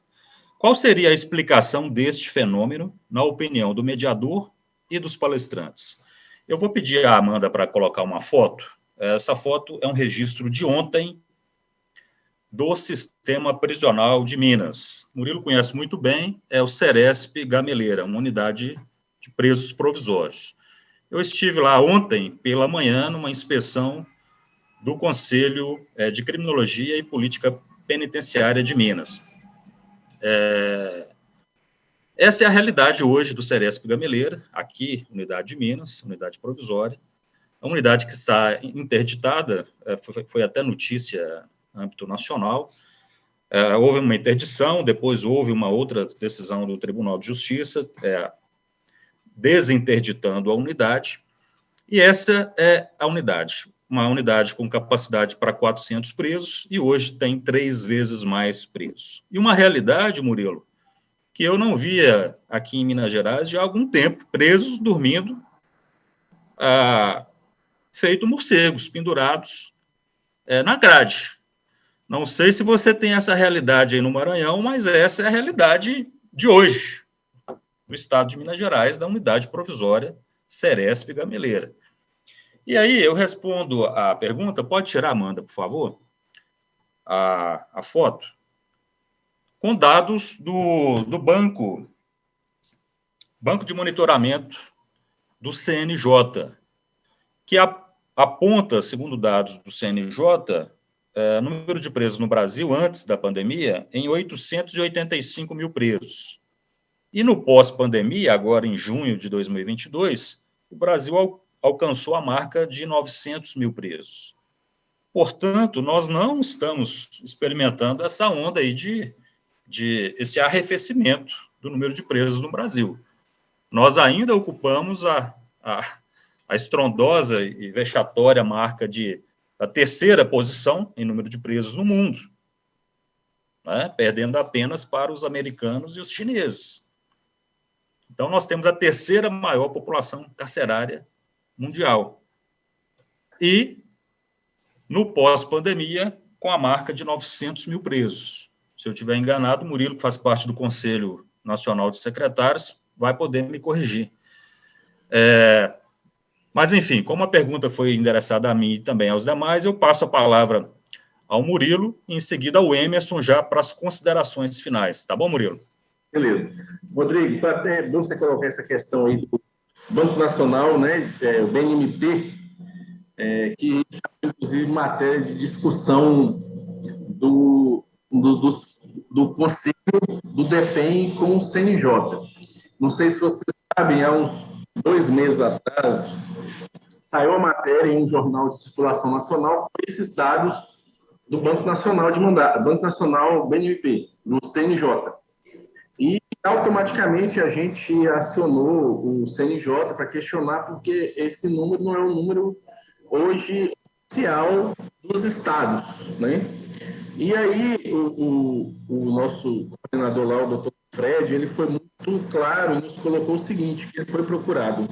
[SPEAKER 1] Qual seria a explicação deste fenômeno, na opinião do mediador e dos palestrantes? Eu vou pedir à Amanda para colocar uma foto. Essa foto é um registro de ontem do Sistema Prisional de Minas. Murilo conhece muito bem, é o Ceresp Gameleira, uma unidade de presos provisórios. Eu estive lá ontem, pela manhã, numa inspeção do Conselho de Criminologia e Política Penitenciária de Minas. Essa é a realidade hoje do Ceresp Gameleira, aqui, unidade de Minas, unidade provisória. A unidade que está interditada, foi até notícia no âmbito nacional, houve uma interdição, depois houve uma outra decisão do Tribunal de Justiça, desinterditando a unidade, e essa é a unidade, uma unidade com capacidade para 400 presos, e hoje tem 3 vezes mais presos. E uma realidade, Murilo, que eu não via aqui em Minas Gerais já há algum tempo, presos dormindo, feito morcegos, pendurados na grade. Não sei se você tem essa realidade aí no Maranhão, mas essa é a realidade de hoje, no estado de Minas Gerais, da unidade provisória Ceresp Gameleira. E aí eu respondo a pergunta, pode tirar, Amanda, por favor, a foto, com dados do banco de monitoramento do CNJ, que aponta, segundo dados do CNJ, número de presos no Brasil, antes da pandemia, em 885 mil presos. E no pós-pandemia, agora em junho de 2022, o Brasil alcançou a marca de 900 mil presos. Portanto, nós não estamos experimentando essa onda aí de esse arrefecimento do número de presos no Brasil. Nós ainda ocupamos a estrondosa e vexatória marca da 3ª posição em número de presos no mundo, né? Perdendo apenas para os americanos e os chineses. Então, nós temos a 3ª maior população carcerária mundial. E, no pós-pandemia, com a marca de 900 mil presos. Se eu estiver enganado, o Murilo, que faz parte do Conselho Nacional de Secretários, vai poder me corrigir. Mas, enfim, como a pergunta foi endereçada a mim e também aos demais, eu passo a palavra ao Murilo e, em seguida, ao Emerson, já para as considerações finais. Tá bom, Murilo?
[SPEAKER 2] Beleza. Rodrigo, foi até bom você colocar essa questão aí do Banco Nacional, né, o BNMP, que é, inclusive, matéria de discussão do Conselho do DEPEN com o CNJ. Não sei se vocês sabem, há uns 2 meses atrás, saiu a matéria em um jornal de circulação nacional com esses dados do Banco Nacional Banco Nacional BNMP, do CNJ. E automaticamente a gente acionou o CNJ para questionar, porque esse número não é um número hoje oficial dos estados, né? E aí o nosso coordenador lá, o doutor Fred, ele foi muito claro e nos colocou o seguinte, que ele foi procurado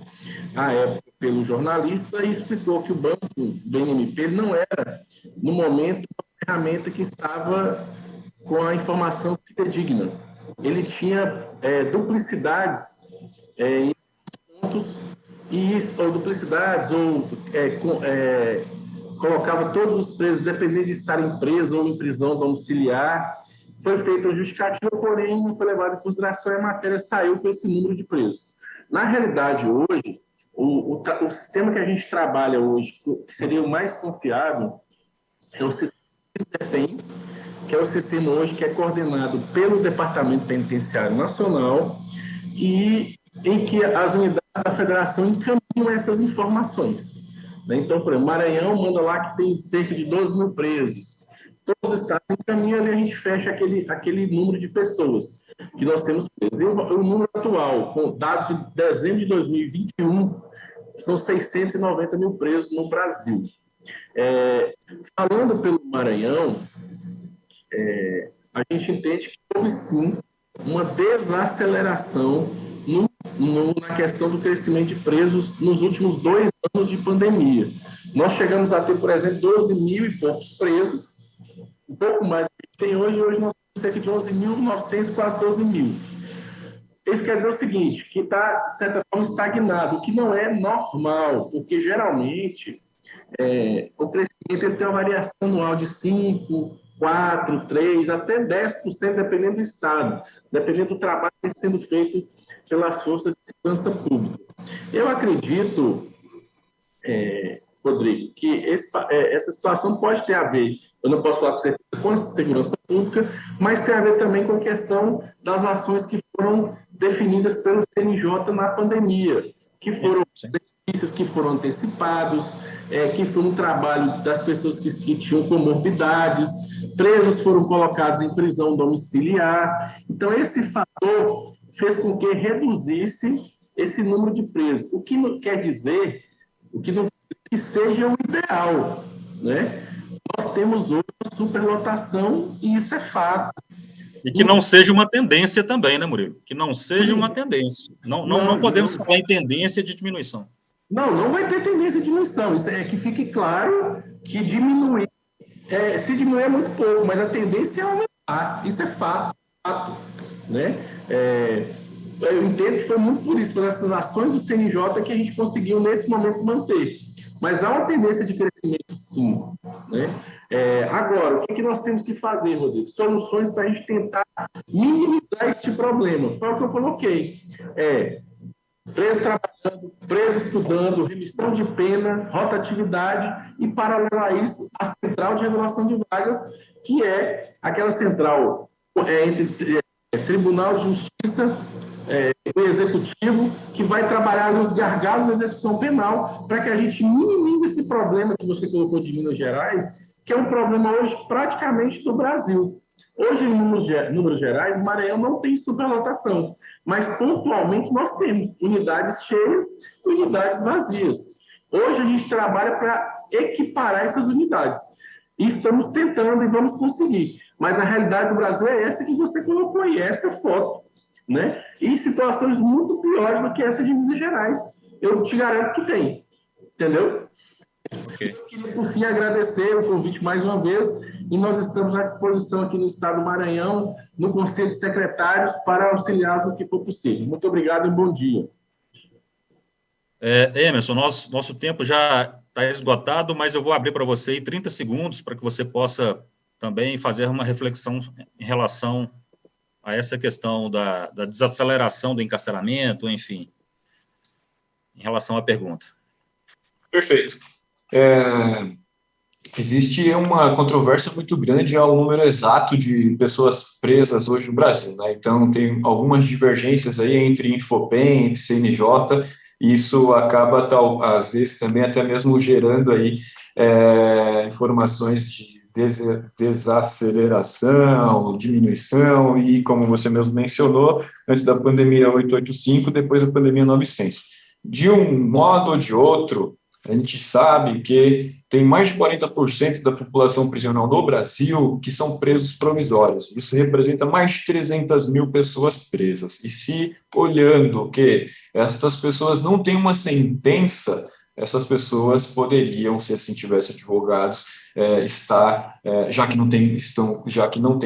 [SPEAKER 2] à época pelo jornalista e explicou que o banco do BNMP não era, no momento, uma ferramenta que estava com a informação fidedigna. Ele tinha duplicidades em pontos, ou duplicidades, ou colocava todos os presos, dependendo de estarem presos ou em prisão domiciliar. Foi feita a justificativa, porém não foi levado em consideração e a matéria saiu com esse número de presos. Na realidade, hoje, o sistema que a gente trabalha hoje, que seria o mais confiável, é o sistema DEPEN, que é o sistema hoje que é coordenado pelo Departamento Penitenciário Nacional e em que as unidades da federação encaminham essas informações. Então, por exemplo, Maranhão manda lá que tem cerca de 12 mil presos. Todos os estados encaminham e a gente fecha aquele número de pessoas que nós temos presos. E o número atual, com dados de dezembro de 2021, são 690 mil presos no Brasil. Falando pelo Maranhão, a gente entende que houve, sim, uma desaceleração na questão do crescimento de presos nos últimos 2 anos de pandemia. Nós chegamos a ter, por exemplo, 12 mil e poucos presos, um pouco mais do que tem hoje nós temos cerca de 11.900, quase 12 mil. isso quer dizer o seguinte, que está, de certa forma, estagnado, o que não é normal, porque geralmente o crescimento ele tem uma variação anual de 5, 4, 3, até 10%, dependendo do estado, dependendo do trabalho que está sendo feito pelas forças de segurança pública. Eu acredito, Rodrigo, que essa situação pode ter a ver, eu não posso falar com certeza com a segurança pública, mas tem a ver também com a questão das ações que foram definidas pelo CNJ na pandemia, que foram benefícios que foram antecipados, que foi um trabalho das pessoas que tinham comorbidades, presos foram colocados em prisão domiciliar. Então, esse fator fez com que reduzisse esse número de presos. O que não quer dizer que seja o ideal, né? Nós temos hoje superlotação e isso é fato.
[SPEAKER 1] E que não seja uma tendência também, né, Murilo? Que não seja uma tendência. Não podemos falar em tendência de diminuição.
[SPEAKER 2] Não vai ter tendência de diminuição. Isso é que fique claro que diminuir, se diminuir é muito pouco, mas a tendência é aumentar. Isso é fato, né? Eu entendo que foi muito por isso, por essas ações do CNJ que a gente conseguiu, nesse momento, manter. Mas há uma tendência de crescimento, sim, né? Agora, o que nós temos que fazer, Rodrigo? Soluções para a gente tentar minimizar este problema. Foi o que eu coloquei. Preso trabalhando, preso estudando, remissão de pena, rotatividade e, paralelo a isso, a central de regulação de vagas, que é aquela central entre Tribunal de Justiça o Executivo, que vai trabalhar nos gargalos da execução penal para que a gente minimize esse problema que você colocou de Minas Gerais, que é um problema hoje praticamente do Brasil. Hoje, em números gerais, Maranhão não tem superlotação, mas pontualmente nós temos unidades cheias e unidades vazias. Hoje a gente trabalha para equiparar essas unidades. E estamos tentando e vamos conseguir. Mas a realidade do Brasil é essa que você colocou aí, essa foto, né? E situações muito piores do que essa de Minas Gerais. Eu te garanto que tem. Entendeu?
[SPEAKER 1] Okay.
[SPEAKER 2] Eu queria, por fim, agradecer o convite mais uma vez e nós estamos à disposição aqui no Estado do Maranhão, no Conselho de Secretários, para auxiliar no que for possível. Muito obrigado e bom dia.
[SPEAKER 1] Emerson, nosso tempo já está esgotado, mas eu vou abrir para você aí 30 segundos para que você possa também fazer uma reflexão em relação a essa questão da desaceleração do encarceramento, enfim, em relação à pergunta.
[SPEAKER 4] Perfeito. Existe uma controvérsia muito grande ao número exato de pessoas presas hoje no Brasil, né? Então, tem algumas divergências aí entre Infobem, entre CNJ, e isso acaba, às vezes, também até mesmo gerando aí informações de desaceleração, diminuição, e como você mesmo mencionou, antes da pandemia 885, depois da pandemia 900. De um modo ou de outro, a gente sabe que tem mais de 40% da população prisional no Brasil que são presos provisórios. Isso representa mais de 300 mil pessoas presas. E se olhando que essas pessoas não têm uma sentença, essas pessoas poderiam, se assim tivesse advogados, já que não tem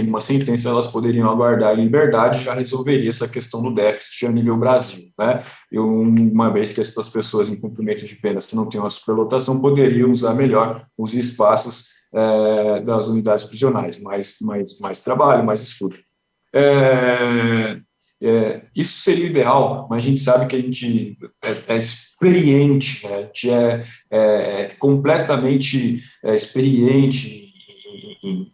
[SPEAKER 4] uma sentença, elas poderiam aguardar em liberdade, já resolveria essa questão do déficit a nível Brasil, né? E uma vez que essas pessoas em cumprimento de pena, se não tem uma superlotação, poderiam usar melhor os espaços das unidades prisionais, mais trabalho, mais estudo. Isso seria o ideal, mas a gente sabe que a gente é experiente, né? A gente é completamente experiente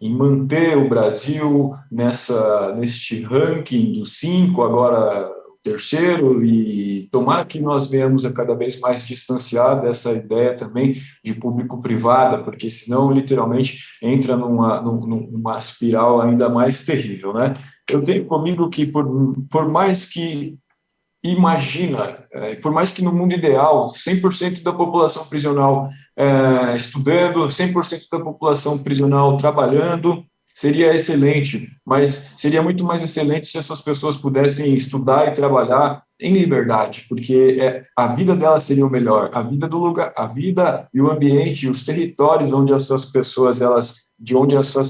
[SPEAKER 4] em manter o Brasil neste ranking dos 5, agora o terceiro, e tomara que nós venhamos a cada vez mais distanciar dessa ideia também de público-privada, porque senão, literalmente, entra numa espiral ainda mais terrível, né? Eu tenho comigo que, por mais que por mais que no mundo ideal, 100% da população prisional estudando, 100% da população prisional trabalhando, seria excelente, mas seria muito mais excelente se essas pessoas pudessem estudar e trabalhar em liberdade, porque a vida delas seria o melhor, a vida do lugar, a vida e o ambiente, os territórios de onde essas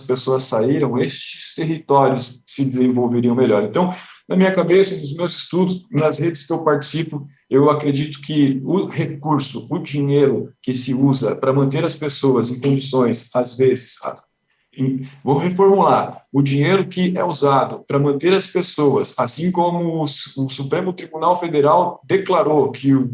[SPEAKER 4] pessoas saíram, estes territórios se desenvolveriam melhor. Então, Na minha cabeça, nos meus estudos, nas redes que eu participo, eu acredito que o recurso, o dinheiro que se usa para manter as pessoas em condições, às vezes, vou reformular, o dinheiro que é usado para manter as pessoas, assim como o Supremo Tribunal Federal declarou que o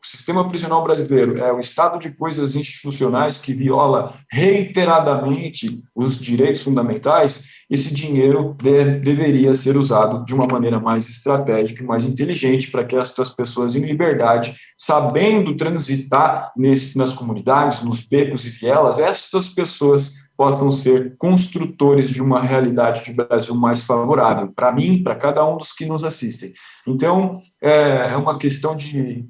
[SPEAKER 4] sistema prisional brasileiro é o estado de coisas institucionais que viola reiteradamente os direitos fundamentais, esse dinheiro deveria ser usado de uma maneira mais estratégica e mais inteligente para que estas pessoas em liberdade, sabendo transitar nas comunidades, nos becos e vielas, estas pessoas possam ser construtores de uma realidade de Brasil mais favorável, para mim, para cada um dos que nos assistem. Então, é uma questão de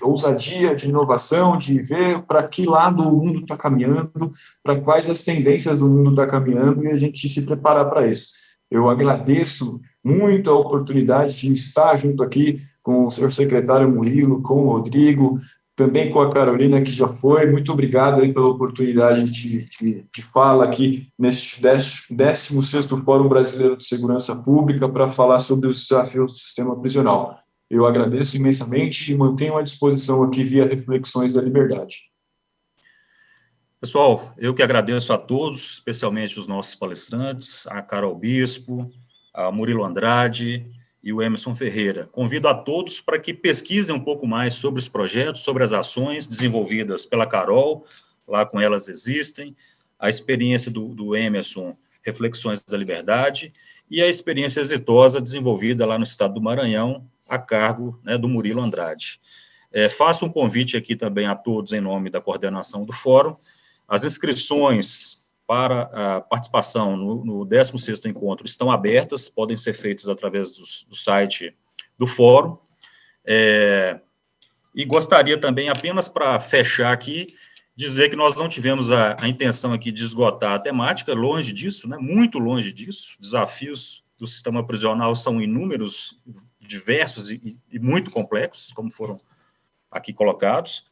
[SPEAKER 4] ousadia, de inovação, de ver para que lado o mundo está caminhando, para quais as tendências do mundo está caminhando e a gente se preparar para isso. Eu agradeço muito a oportunidade de estar junto aqui com o senhor secretário Murilo, com o Rodrigo, também com a Carolina, que já foi. Muito obrigado aí pela oportunidade de fala aqui neste 16º Fórum Brasileiro de Segurança Pública para falar sobre os desafios do sistema prisional. Eu agradeço imensamente e mantenho à disposição aqui via Reflexões da Liberdade.
[SPEAKER 1] Pessoal, eu que agradeço a todos, especialmente os nossos palestrantes, a Carol Bispo, a Murilo Andrade e o Emerson Ferreira. Convido a todos para que pesquisem um pouco mais sobre os projetos, sobre as ações desenvolvidas pela Carol, lá com Elas Existem, a experiência do Emerson, Reflexões da Liberdade, e a experiência exitosa desenvolvida lá no estado do Maranhão, a cargo, né, do Murilo Andrade. Faço um convite aqui também a todos em nome da coordenação do fórum. As inscrições para a participação no 16º encontro estão abertas, podem ser feitas através do site do fórum. E gostaria também, apenas para fechar aqui, dizer que nós não tivemos a intenção aqui de esgotar a temática, longe disso, né, muito longe disso. Desafios do sistema prisional são inúmeros, diversos e muito complexos, como foram aqui colocados,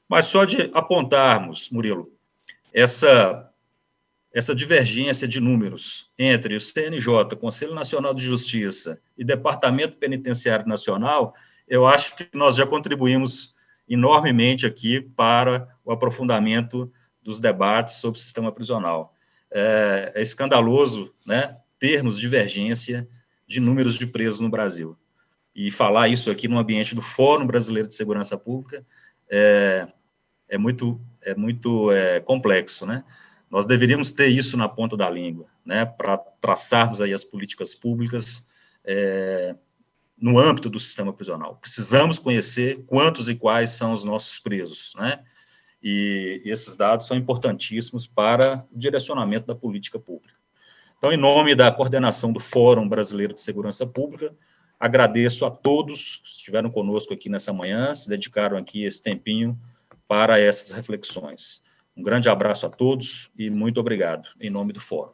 [SPEAKER 1] mas só de apontarmos, Murilo, essa divergência de números entre o CNJ, Conselho Nacional de Justiça, e Departamento Penitenciário Nacional, eu acho que nós já contribuímos enormemente aqui para o aprofundamento dos debates sobre o sistema prisional. É escandaloso, né, termos divergência de números de presos no Brasil. E falar isso aqui no ambiente do Fórum Brasileiro de Segurança Pública é muito complexo, né? Nós deveríamos ter isso na ponta da língua, né, para traçarmos aí as políticas públicas no âmbito do sistema prisional. Precisamos conhecer quantos e quais são os nossos presos, né? E esses dados são importantíssimos para o direcionamento da política pública. Então, em nome da coordenação do Fórum Brasileiro de Segurança Pública, agradeço a todos que estiveram conosco aqui nessa manhã, se dedicaram aqui esse tempinho para essas reflexões. Um grande abraço a todos e muito obrigado, em nome do Fórum.